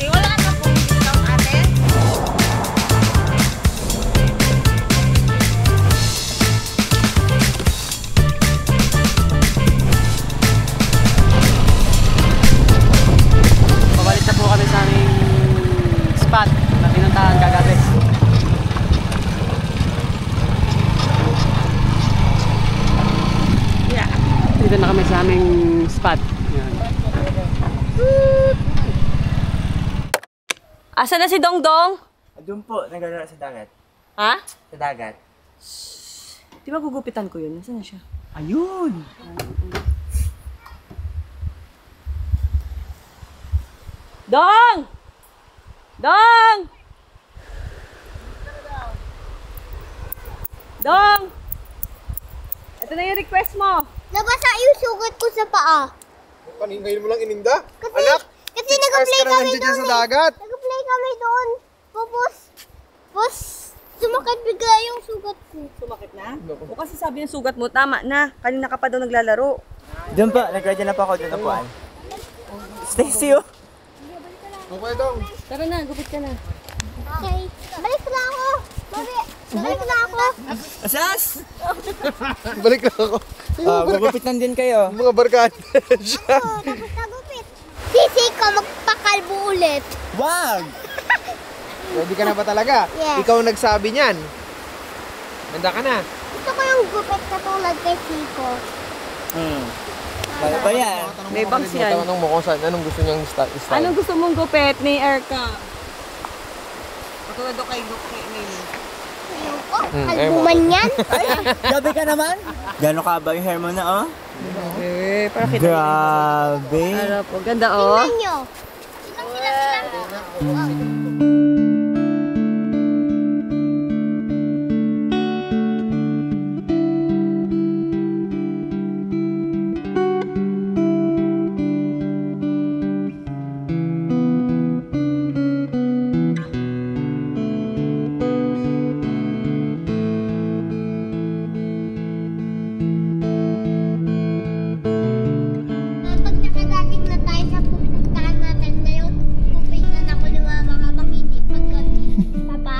Wala na po discount ate. Pabalik na po kami sa aming spot na pinuntahan kagabi. Yeah. Dito na kami sa aming spot. Yan. Asa na si Dongdong? Doon po, naglalaro sa dagat. Ha? Sa dagat. Di ba gugupitan ko yun? Nasaan na siya? Ayun! Dong! Dong! Dong! Ito na yung request mo. Nabasa yung sugat ko sa paa. Ngayon mo lang ininda? Kasi, Anak! kasi nag-play ka na kami nandiyan doon sa dagat. Nag-play kami doon. Tapos, sumakit bigla yung sugat ko. Sumakit na? O kasi sabi yung sugat mo, tama na. Kanina ka pa daw naglalaro. Doon pa, nag-ready na pa ako doon upuan. Stacy, oh! Okay, Dong. Tara na, gupit ka na. Okay. Balik na ako. Balik na ako. Asas! Balik lang ako. Magupitan din kayo. Mga barkada siya. Tapos nagupit. Sisi ka, magpakalbo ulit. Wag! Ready ka na ba talaga? Yes. Ikaw ang nagsabi niyan. Handa ka na. Gusto ko yung gupit katulad kay Siko. Ano ba yan? May bangs yan. Tanong mo kung saan, anong gusto niyang style. Anong gusto mong gupit ni Erka? Patulad kay Gupit ni Ayoko, albuman yan. Gabi ka naman? Gano'n ka ba yung hair mo na, oh? Eh, para kita. Grabe. Harap po, ganda oh. Tingnan nyo. Sila. Pag nakadating na tayo sa pupuntahan natin ngayon, pupitan ako ni mama habang hindi paggabi. Papa?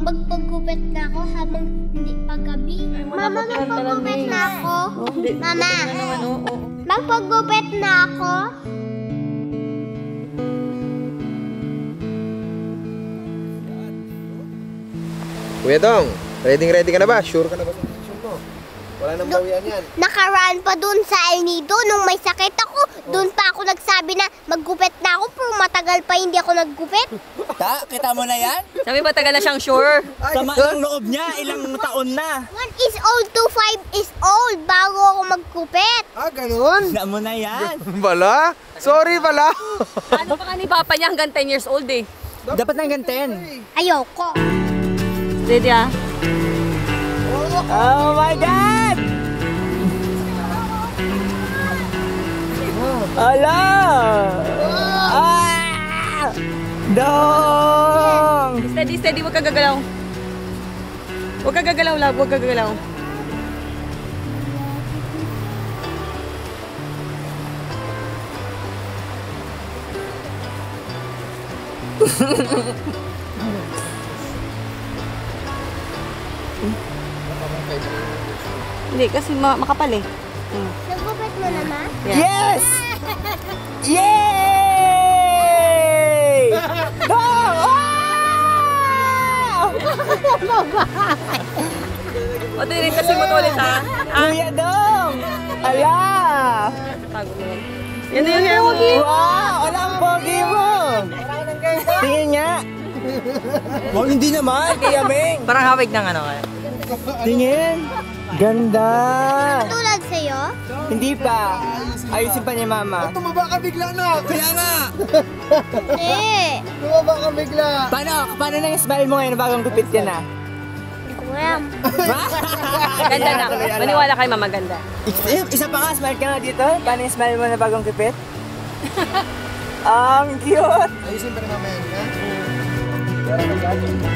Magpagupit na ako habang hindi paggabi. Mama, magpagupit na ako. Mama, magpagupit na ako. Kuya Dong, ready ka na ba? Sure ka na ba sa desisyon mo? Wala nang bawian yan. Nakaraan pa dun sa El Nido nung may sakit ako. Doon pa ako nagsabi na maggupit na ako pero matagal pa hindi ako naggupit. Kita mo na yan? Sabi ba tagal na siyang sure? Sama ng loob niya, ilang taon na. 1 is old to 5 is old bago ako maggupit. Ganun? Sama mo na yan. Bala? Sorry pala. Ano pa ka ni Papa niya hanggang 10 years old eh? Dapat na hanggang 10. Ayoko. Ready ah? Oh my God! Ala! Ah! Dong! Steady, huwag ka gagalaw. Huwag ka gagalaw, love. Huwag ka gagalaw. Hindi, kasi makapal eh. Naggupit mo naman? Yes! Yay! O, tinig kasi mo ulit ha. Kuya Dong! Ala! Yan na yung hair mo. Wow! Ala ang pogi mo! Tingin nga! Wow, hindi naman! Kaya Meng! Parang hawig ng ano kaya. Tingin! Ganda! Tulad sa'yo? Hindi pa. Ayusin pa ni Mama. Tumaba ka bigla na! Kaya nga! Hindi. Tumaba ka bigla! Paano na yung smile mo ngayon bagong gupit ka na? Well, Ganda na. Maniwala kay mama, ganda. Isa pa nga, smile ka nga dito. Paano yung smile mo na bagong gupit? Ang cute! Ayusin pa rin namin, ha? Parang kapit ka na.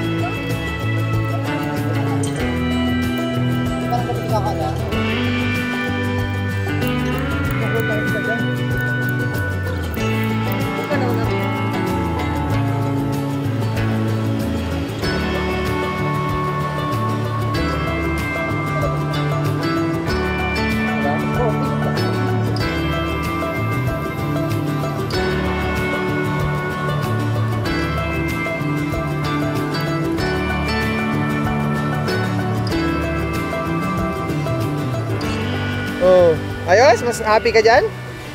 Oh, ayos? Mas happy ka dyan?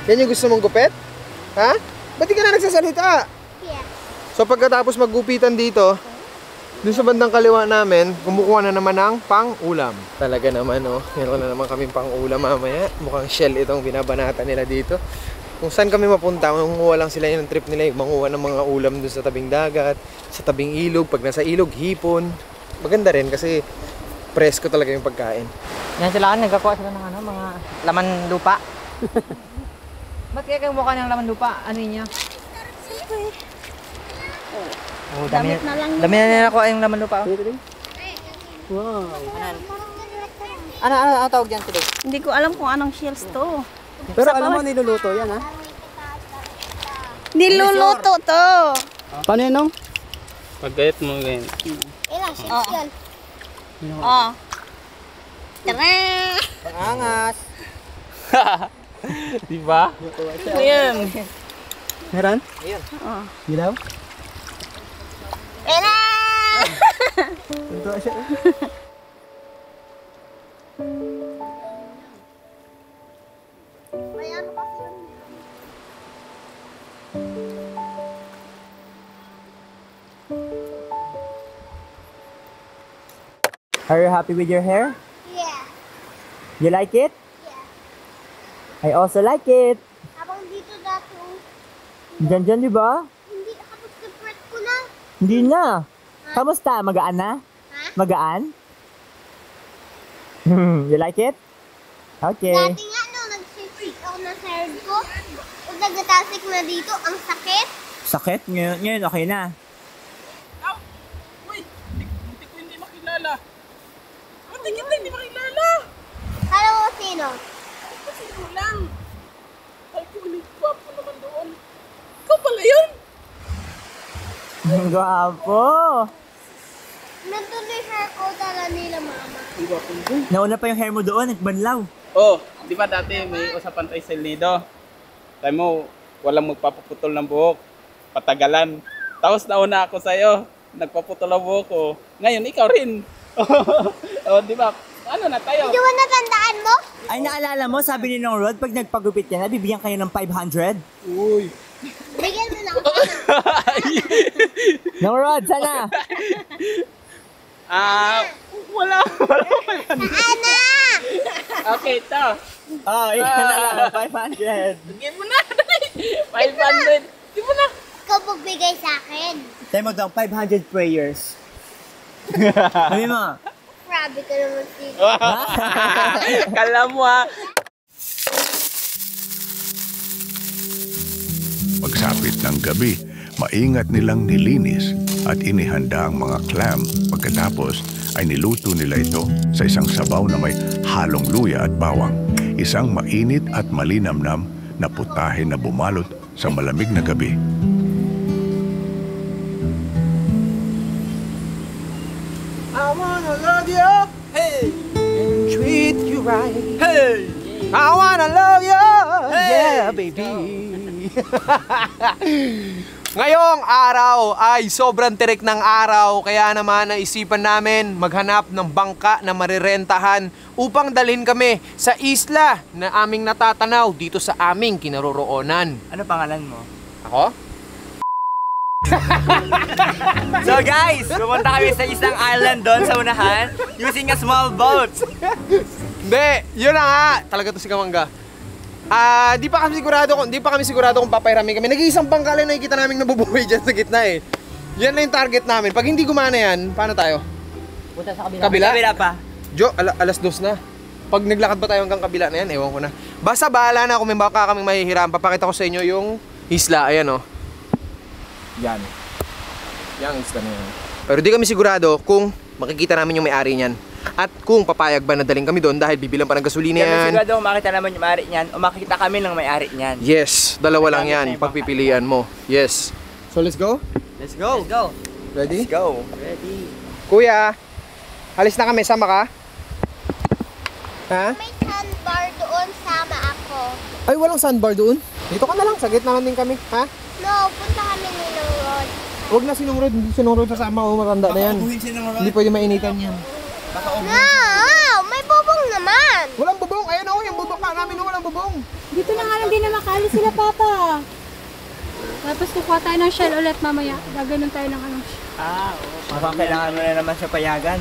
Yan yung gusto mong gupit? Ha? Ba't di ka na nagsasalita? yeah. So pagkatapos maggupitan dito, dun sa bandang kaliwa namin, kumukuha na naman ng pang-ulam. Talaga naman, oh. Meron na naman kaming pang-ulam mamaya. Mukhang shell itong binabanata nila dito. Kung saan kami mapunta, mangunguha lang sila yung trip nila. Manguha ng mga ulam dun sa tabing dagat, sa tabing ilog. Pag nasa ilog, hipon. Maganda rin kasi presko talaga yung pagkain. Yan sila, nagkakuha sila ng ano, mga laman lupa. Ba't kaya kayo mukha ng laman lupa? Ano yun niya? Oh, dami na nakuha yung laman lupa. Wow. Ano tawag dyan today? Hindi ko alam kung anong shells to. Pero alam mo, niluluto yan, ha? Niluluto to. Paano yan, Nong? Pagkayat mo, ganyan. Ilang shells yan? Oh. Tara! Pangangas! Diba? Ayan. Meron? Ayan. Oh. Dilaw? Tara! Ito siya. May ano kasi yun. Are you happy with your hair? Yeah. You like it? Yeah. I also like it. Habang dito dati, Diyan, di ba? hindi nakapag-separate ko na. Hindi na. Kamusta? Magaan na? Ha? Magaan? You like it? Okay. Dati nga, no, nag-sweet ako na sa hair ko. Pag nagtatasik na dito, ang sakit. Sakit? Ngayon okay na. Uy! Hindi ko hindi makilala. Hindi kita hindi makilala. Kala mo sino? Kasi ko lang. Ay, kulit gwapo naman doon. Ikaw pala yun. Ang gwapo. Nagtuloy hair ko tala nila mama. Ang gwapo mo. Nauna pa yung hair mo doon, nagbanlaw. Oh, di ba dati may usapan tayo sa Lido? Tayo mo, walang magpapaputol ng buhok. Patagalan. Tapos nauna ako sa'yo. Nagpaputol ang buhok ko. Ngayon, ikaw rin. Oh, di ba? Ano na tayo? Hindi mo natandaan mo? Ay, naalala mo, sabi ni Nong Rod, pag nagpagupit ka na, bibigyan kayo ng 500. Uy. Bigyan mo lang. Nong Rod, sana? Wala. Ana! Okay, ito. Oh, ikaw na lang, 500. Bigyan mo na. 500. Di mo na. Ikaw pagbigay sa akin. Tayo mo daw, 500 prayers. Sabi mo. Grabe ka naman sila. Kala mo ha. Pagsapit ng gabi, maingat nilang nilinis at inihanda ang mga clam. Pagkatapos ay niluto nila ito sa isang sabaw na may halong luya at bawang. Isang mainit at malinamnam na putahe na bumalot sa malamig na gabi. I wanna love you, hey, and treat you right, hey. I wanna love you, hey. Yeah, baby. Ngayong araw ay sobrang tirik ng araw, kaya naman naisipan namin maghanap ng bangka na marirentahan upang dalhin kami sa isla na aming natatanaw dito sa aming kinaroroonan. Ano pangalan mo? Ako? So guys, pumunta kami sa isang island doon sa unahan using a small boat. Hindi, yun na nga. Talaga to si Kamangga. Di pa kami sigurado kung papahiramin kami. Nag-iisang bangka lang nakikita namin nabubuhay dyan sa gitna eh. Yan na yung target namin. Pag hindi gumana yan, paano tayo? Punta sa kabila. Kabila pa. Jo, alas 2 na. Pag naglakad ba tayo hanggang kabila na yan, ewan ko na. Basta bahala na kung may baka kaming mahihiram. Papakita ko sa inyo yung isla. Ayan o. Yan. Yang isla na yan. Pero di kami sigurado kung makikita namin yung may-ari niyan. At kung papayag ba na daling kami doon dahil bibilang pa ng gasolina yan. Kami sigurado kung makita naman yung may-ari niyan o makita kami ng may-ari niyan. Yes, dalawa lang yan. Pagpipilian mo. Yes. So let's go? Let's go. Let's go. Ready? Let's go. Ready. Kuya, halis na kami. Sama ka? Ha? May sandbar doon, sama ako. Ay, walang sandbar doon. Dito ka na lang. Saglit naman din kami. Ha? No, punta kami ni Road. Huwag na sinungrod. Hindi sinungrod sasama. O, matanda na yan. Hindi pwede mainitan yan. No, may bubong naman. Walang bubong. Ayun o, yung bubong na namin walang bubong. Dito na nga lang din na makali sila, Papa. Tapos kukuha tayo ng shell ulit mamaya. Gaganon tayo ng anong shell. Oo. Mukhang kailangan mo na naman siya payagan.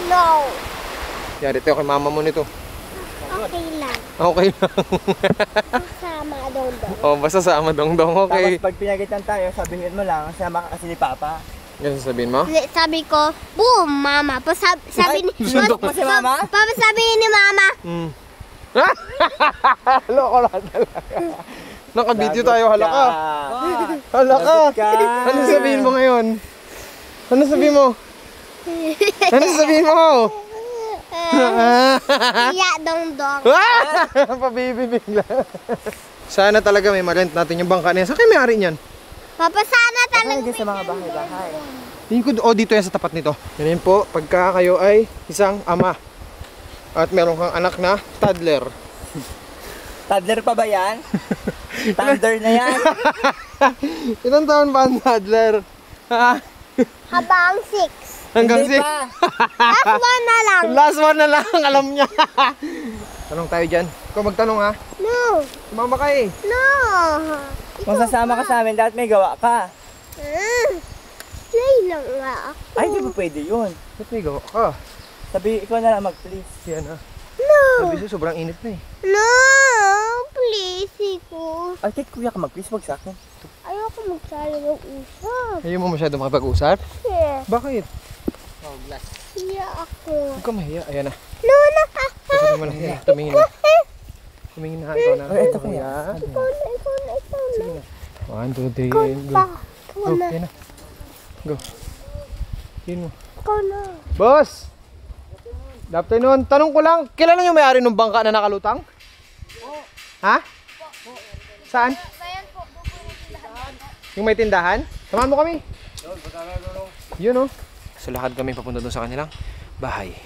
No. Yari tayo kay mama mo nito. Okay lang. Okay lang. Sama dong-dong. Oh, basta sama dong-dong. Okay. Tapos pag pinagitan tayo, sabihin mo lang, sama ka kasi ni Papa. Ganun sabihin mo? Sabi ko, boom, mama. Sabi ni sundok mo si mama? Papa, sabihin ni mama. Loko lang talaga. Naka-video tayo, halaka. Halaka. Ano sabihin mo ngayon? Ano sabihin mo? Ano sabihin mo? Iya, dong-dong. Pabibibigla. Sana talaga may marent natin yung bangka niya. Saan kayo may-ari niyan? Papa, sana talaga sa mga bahay-bahay. Dito yan sa tapat nito. Ganyan po, pagka kayo ay isang ama at meron kang anak na toddler. Toddler pa ba yan? Toddler na yan? Ilang taon ba ang toddler? Habang 6. Hanggang 6? Last one na lang. Last one na lang, alam niya. Tanong tayo dyan. Ikaw magtanong ha? No. Sumama ka eh. No. Kung sasama ka sa amin, dapat may gawa ka. Play lang nga ako. Ay, di ba pwede yun? Ba't may gawa ka? Sabi, ikaw na lang mag-please. Yan ha. No. Sabi siya, sobrang init na eh. No. Please, ko. Ay, kahit kuya ka mag-please, wag sa akin. Ayoko magsali ng usap. Ayaw mo masyado makipag-usap? Yeah. Bakit? Hiya ako. Huwag ka mahiya. Ayan na. No, na. Sabi mo na. Yan, tumingin na. Tumingin na. Ikaw na. Ito kuya. Ikaw na. Sige na. 1, 2, 3, Ikaw and go. pa. Go, yan na. Go. Yan mo. Ikaw na. Boss! Good afternoon. Tanong ko lang, kilala niyo may-ari ng bangka na nakalutang? Ha? Saan? Yung may tindahan? Samahan mo kami. Yun o. So lakad kami papunta doon sa kanilang bahay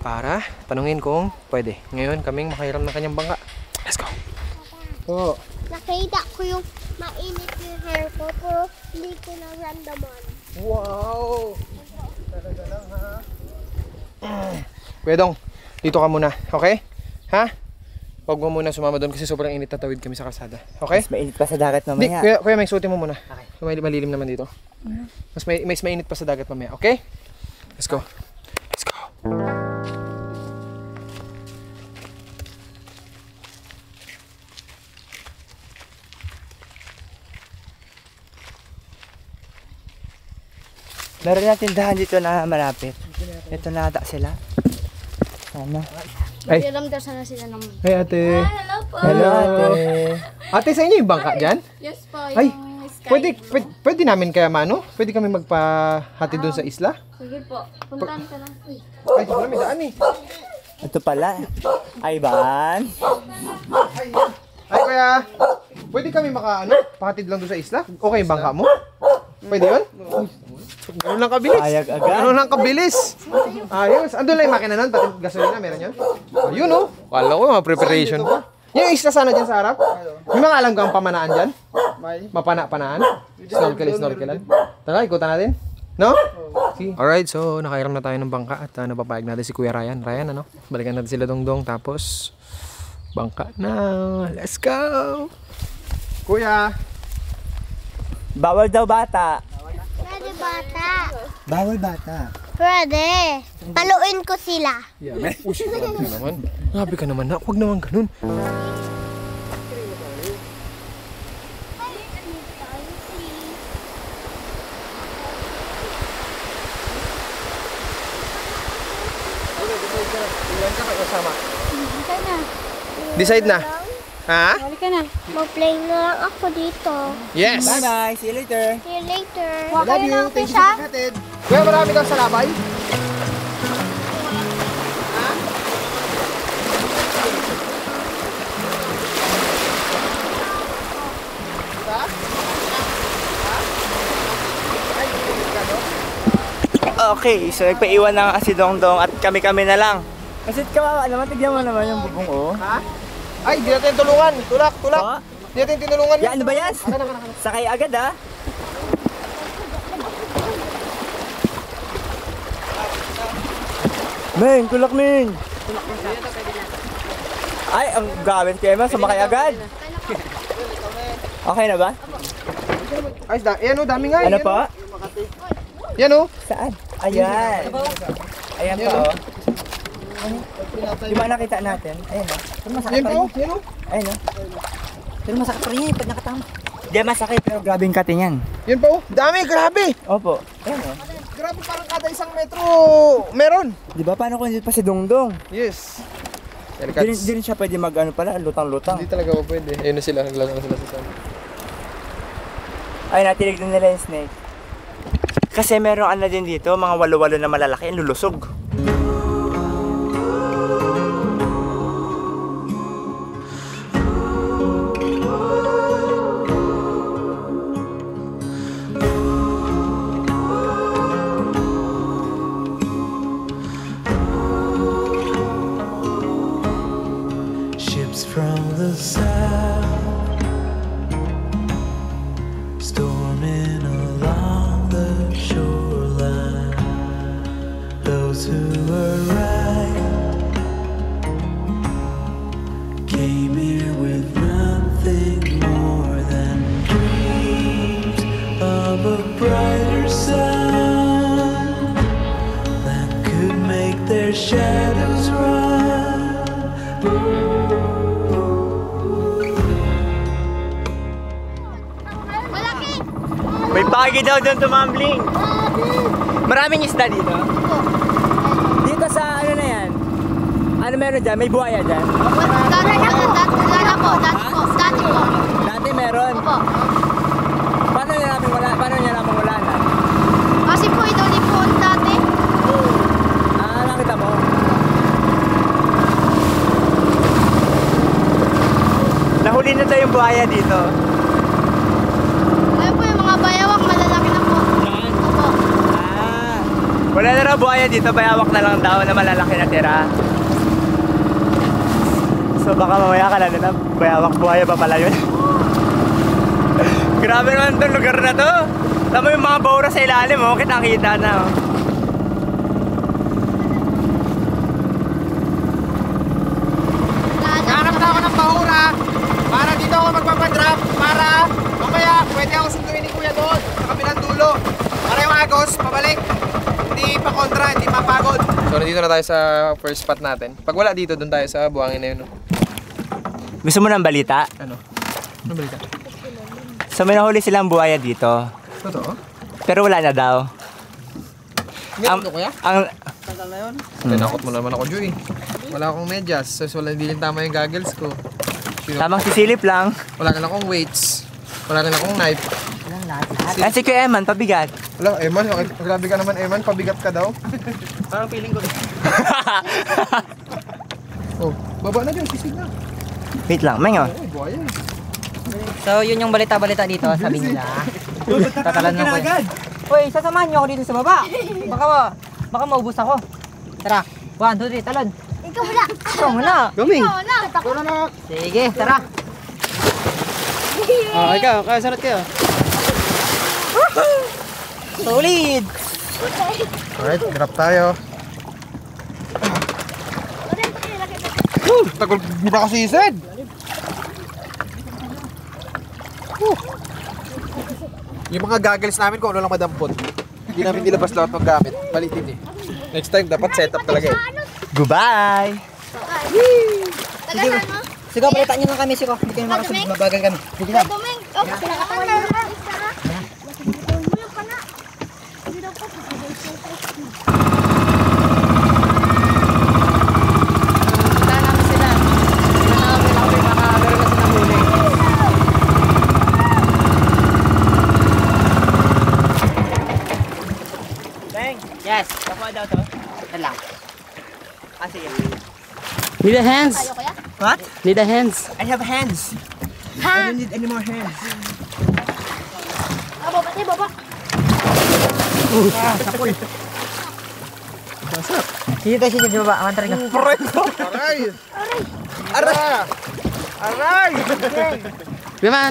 para tanungin kung pwede ngayon kaming makahiram ng kanyang bangka. Let's go. Oo. Nakita ko yung mainit yung hair ko pero hindi ko na randaman. Wow! Talaga lang ha. Kuya Dong, dito ka muna, okay? Ha? Huwag mo muna sumama doon kasi sobrang init, tatawid kami sa kalsada. Okay? Mas mainit pa sa dagat mamaya. Kuya, may suotin mo muna. Okay. May malilim naman dito. Mas mainit pa sa dagat mamaya, okay? Let's go. Let's go. Meron na tindahan dito na malapit. Ito na ata sila. Sana. Ay. Alam daw sana sila ng... Hey ate. Hello po. Hello ate. Ate, sa inyo yung bangka dyan? Yes po, Ay, yung sky. pwede namin kaya mano? Pwede kami magpahati doon sa isla? Sige po, puntahan ka lang. Uy. Ay, wala may daan eh. Ito pala. Ay, Ban. Ay kuya, pwede kami pahatid lang doon sa isla? Okay yung bangka mo? Pwede yun? Ganun lang kabilis. Payag agad. Ganun lang kabilis. Ayos. Andun lang yung makina nun, pati gasolina, meron yun? Ayun oh. Kala ko, mga preparation pa. Yung isla sana dyan sa harap? May mga alam kang pamanaan dyan? Mapana-panaan? Snorkelan? Tara, ikutan natin. No? Alright, so nakairam na tayo ng bangka at napapayag natin si Kuya Ryan. Ryan, ano? Balikan natin sila Dongdong tapos bangka na. Let's go! Kuya! Bawal daw bata. Pwede bata. Bawal bata. Pwede. Paluin ko sila. Yeah, grabe ka naman. Grabe ka naman na. Huwag naman ganun. Halika na. Decide na. Ha? Halika na. Mag-play na lang ako dito. Yes! Bye-bye. See you later. See you later. I love you. Thank you sa pagkatid. Kuya, marami daw sa labay. Okay, so nagpaiwan na si Dongdong at kami-kami na lang. Kasi kawawa naman, tignan mo naman yung bubong oh. Ha? Ay, di natin tulungan. Tulak. Oh? Di natin tinulungan. Yan, ano ba yan? Sakay agad ah. Ming, tulak Ming. Ay, ang gawin kayo man, sumakay agad. Okay na ba? Ay, yan o, dami nga. Ano po? Yan o. Saan? Ayan. Ayan po. Di ba nakita natin? Ayan o. Pero masakit pa rin. Yan o. Ayan o. Pero masakit pa rin pag nakatama. Di masakit pero grabe yung cutting yan. Yan po. Dami, grabe. Opo. Ayan o. Grabe, parang kada isang metro meron. Di ba paano kung hindi pa si Dongdong? Yes. Di rin siya pwede mag ano pala, lutang-lutang. Hindi talaga po pwede. Ayun na sila, naglalang sila sa sana. Ay, natilig din nila yung snake. Kasi meron ano din dito, mga walo-walo na malalaki, yung lulusog. Ships from the south storming along the shoreline. Those who were right came here with nothing more than dreams of a brighter sun that could make their shadows run. May pagi daw doon tumambling. Maraming isda dito. Dito sa ano na yan? Ano meron dyan? May buhaya dyan? Dati po. Dati meron? Opo. Paano niya naman wala na? Kasi po ito lipon dati. Ah, nakita mo? Nahuli na tayo yung buhaya dito. Ayun po yung mga bayawak, malalaki na po. Opo. Ah, wala na raw buhaya dito, bayawak na lang daw na malalaki na tira. So baka mamaya ka na bayawak buhaya pa pala yun. Grabe naman itong lugar na to. Tama yung mga baura sa ilalim oh, kitang-kita na oh. Hanap na ako ng bahura para dito ako magpapadrop para mamaya pwede ako sunduin ni Kuya doon sa kabilang dulo para yung agos pabalik hindi pa kontra, hindi mapagod. So nandito na tayo sa first spot natin. Pag wala dito, doon tayo sa buhangin na yun. No? Gusto mo ng balita? Ano? Ano balita? So may nahuli silang buhaya dito. Totoo? Pero wala na daw. Meron Kuya? Tagal na yun. Tinakot mo naman ako, Joy. Wala akong medyas, so wala din tama yung goggles ko. Tamang sisilip lang. Wala rin akong weights. Wala rin akong knife. Kasi Kuya Eman, pabigat. Wala, Eman, grabe ka naman, Eman, pabigat ka daw. Parang feeling ko. Oh, baba na dyan, sisig na. Wait lang, Mengo. Buhaya. So yun yung balita-balita dito, sabi nila. Tatalan na ko yun. Uy, sasamahan niyo ako dito sa baba. Baka maubos ako. Tara, 1, 2, 3, talon. Ikaw wala. Ikaw muna. Guming. Ikaw wala. Wala na. Sige, tara. Ikaw, kaya sarap kayo. Solid. Alright, grab tayo. Tagal mo na kasi isid. Yung mga goggles namin kung ano lang madampot. Hindi namin nilabas lahat ng gamit. Balitin eh. Next time dapat setup talaga eh. Goodbye! Sige, sige, palitan nyo lang kami, sige. Hindi kayo makasunod, mabagal kami. Sige na. Duming. Oh, kinakatawa na. Yes. Nakuha daw to? Yan lang. Ah, sige. Need a hands. What? Need a hands. I have hands. I don't need any more hands. Baba, baba. Sapoy. Sige tayo, sige, di baba. Aman talaga. Aray! Aray! Aray!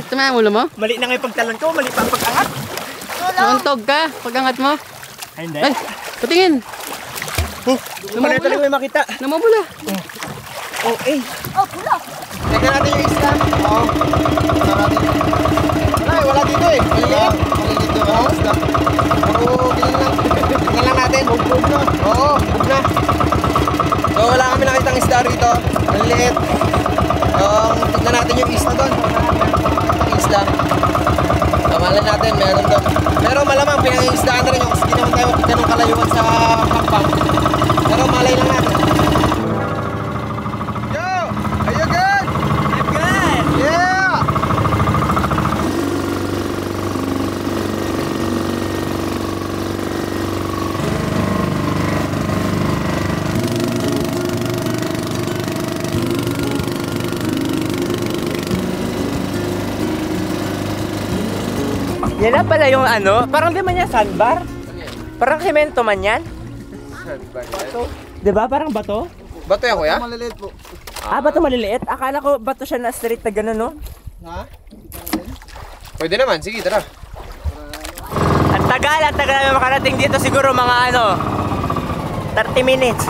Tama ang ulo mo? Mali na nga yung pagtalan ko, mali pa ang pag-angat. Nauntog ka, pag-angat mo. Ay, hindi. Ay, patingin. Mali talaga may makita. Namamula. Oh, eh. Oh, pula. Teka natin yung isla. Oo. Wala dito eh. Maliit. Maliit yung isla. Pero ganyan lang. Tingnan lang natin. Bug na. Oo, bug na. So wala kami nakitang isda rito. Maliit. Tingnan natin yung isla doon. Isla. Kamalan natin, meron doon. Pero malamang pinangingisdaan na rin yung kasi di naman tayo ganun kalayuan sa kampang. Pero malay lang natin. Yo! Are you good? I'm good. Yeah! Yan na pala yung ano, parang di man yan sandbar. Parang semento man yan. Bato. Diba? Parang bato? Bato yan kuya? Maliliit po. Ah, bato maliliit? Akala ko bato siya na straight na gano'n, no? Ha? Pwede naman, sige tara. Ang tagal namin makarating dito siguro mga ano, 30 minutes.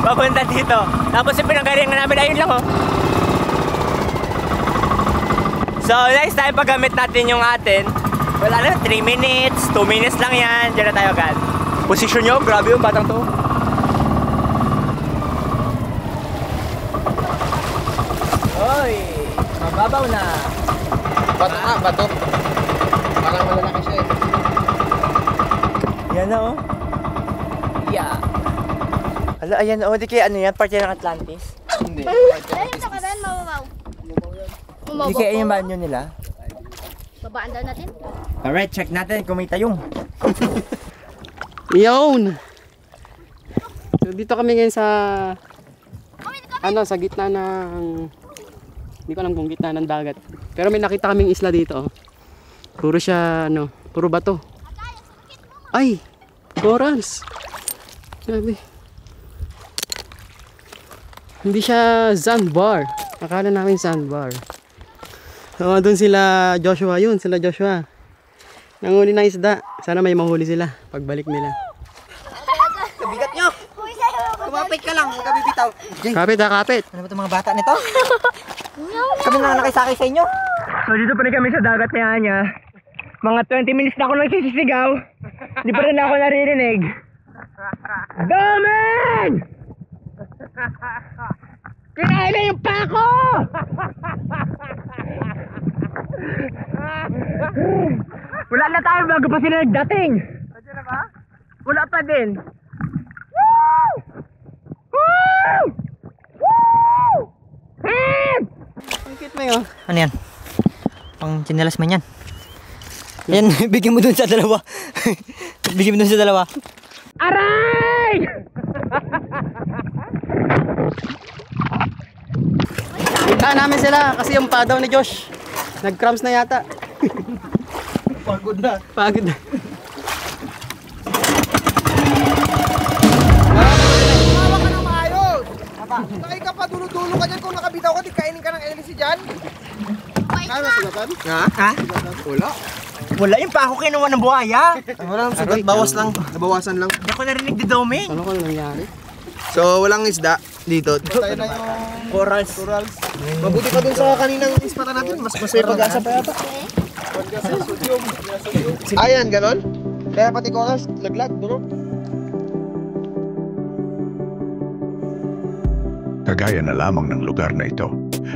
Papunta dito. Tapos yung pinanggalingan namin, ayun lang oh. So next time pag gamit natin yung atin, wala na, 3 minutes, 2 minutes lang yan. Diyan na tayo agad. Posisyon nyo, grabe yung batang to. Oy, mababaw na. Bato nga, bato. Parang malalaki siya eh. Yan na oh. Yeah. Hala, ayan oh, di kaya ano yan, part yan ng Atlantis. Hindi. Ayun, ito ka rin, mababaw. Di kaya yung banyo nila. Babaan daw natin. Alright, check natin kung may tayong. Yun! So dito kami ngayon sa sa gitna ng hindi ko alam kung gitna ng dagat. Pero may nakita kaming isla dito. Oh. Puro siya puro bato. Ay! Corals! Grabe. Hindi siya sandbar. Akala namin sandbar. So doon sila Joshua Nanguli ng isda. Sana may mahuli sila pagbalik nila. Kabigat nyo! Kumapit ka lang, huwag ka bibitaw. Kapit ha, kapit. Ano ba itong mga bata nito? Kami na nakisakay sa inyo. So dito pa rin kami sa dagat ni Anya. Mga 20 minutes na ako nagsisisigaw. Hindi pa rin ako naririnig. Damen! Kinain na yung pako! Wala na tayo bago pa sila nagdating. Nandiyan na ba? Wala pa din. Woo! Woo! Woo! Hip! Ang cute mo yun. Ano yan? Pang chinelas man yan. Yan, bigyan mo dun sa dalawa. Bigyan mo dun sa dalawa. Aray! Kita namin sila kasi yung padaw ni Josh. Nag-cramps na yata. Pagod na. Pagod na. Hawa ka ng maayos! Sakay ka pa, dulo-dulo ka dyan. Kung nakabitaw ka, di kainin ka ng LC dyan. Sugatan? Ha? Wala. Wala yung pa ako kinuha ng buhaya. Walang sugat, bawas lang. Nabawasan lang. Hindi ako narinig di Domi. Ano ko nangyari? So, walang isda dito. Tayo na yung Corals. Mabuti pa dun sa kaninang ispatan natin. Mas masaya pag-asa pa yata. Ayan, ganon. Kaya pati corals, laglag, bro. Kagaya na lamang ng lugar na ito,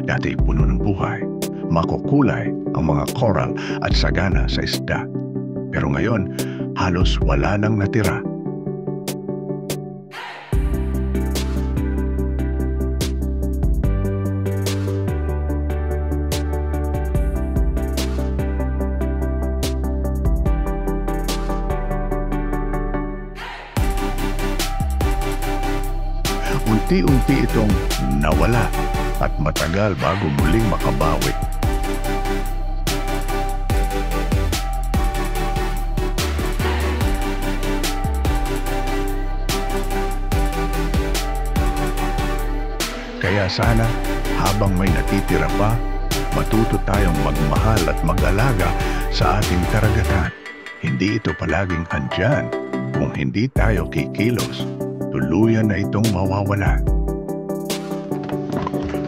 dati puno ng buhay, makukulay ang mga coral at sagana sa isda. Pero ngayon, halos wala nang natira. Unti-unti itong nawala at matagal bago muling makabawi. Kaya sana, habang may natitira pa, matuto tayong magmahal at mag-alaga sa ating karagatan. Hindi ito palaging andyan. Kung hindi tayo kikilos, tuluyan na itong mawawala.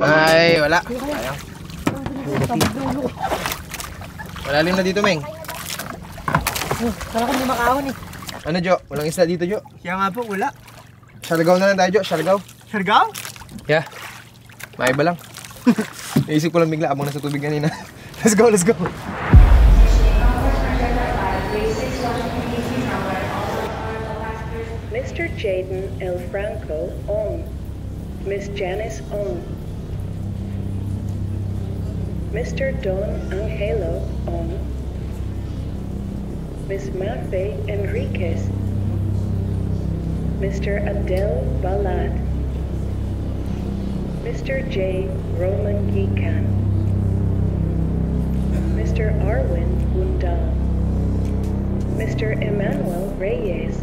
Ay, wala. Sayang. Malalim na dito, Meng. Kala ko hindi makahon eh. Ano, Jo? Walang isda dito, Jo. Kaya nga po, wala. Siargao na lang tayo, Jo. Siargao. Siargao? Yeah. Maiba lang. Naisip ko lang bigla abang nasa tubig kanina. Let's go, let's go. Mr. Jaden L. Franco on. Miss Janice on. Mr. Don Angelo on. Miss Mafe Enriquez. Mr. Adel Balad. Mr. J. Roman Gikan. Mr. Arwin Bundal. Mr. Emmanuel Reyes.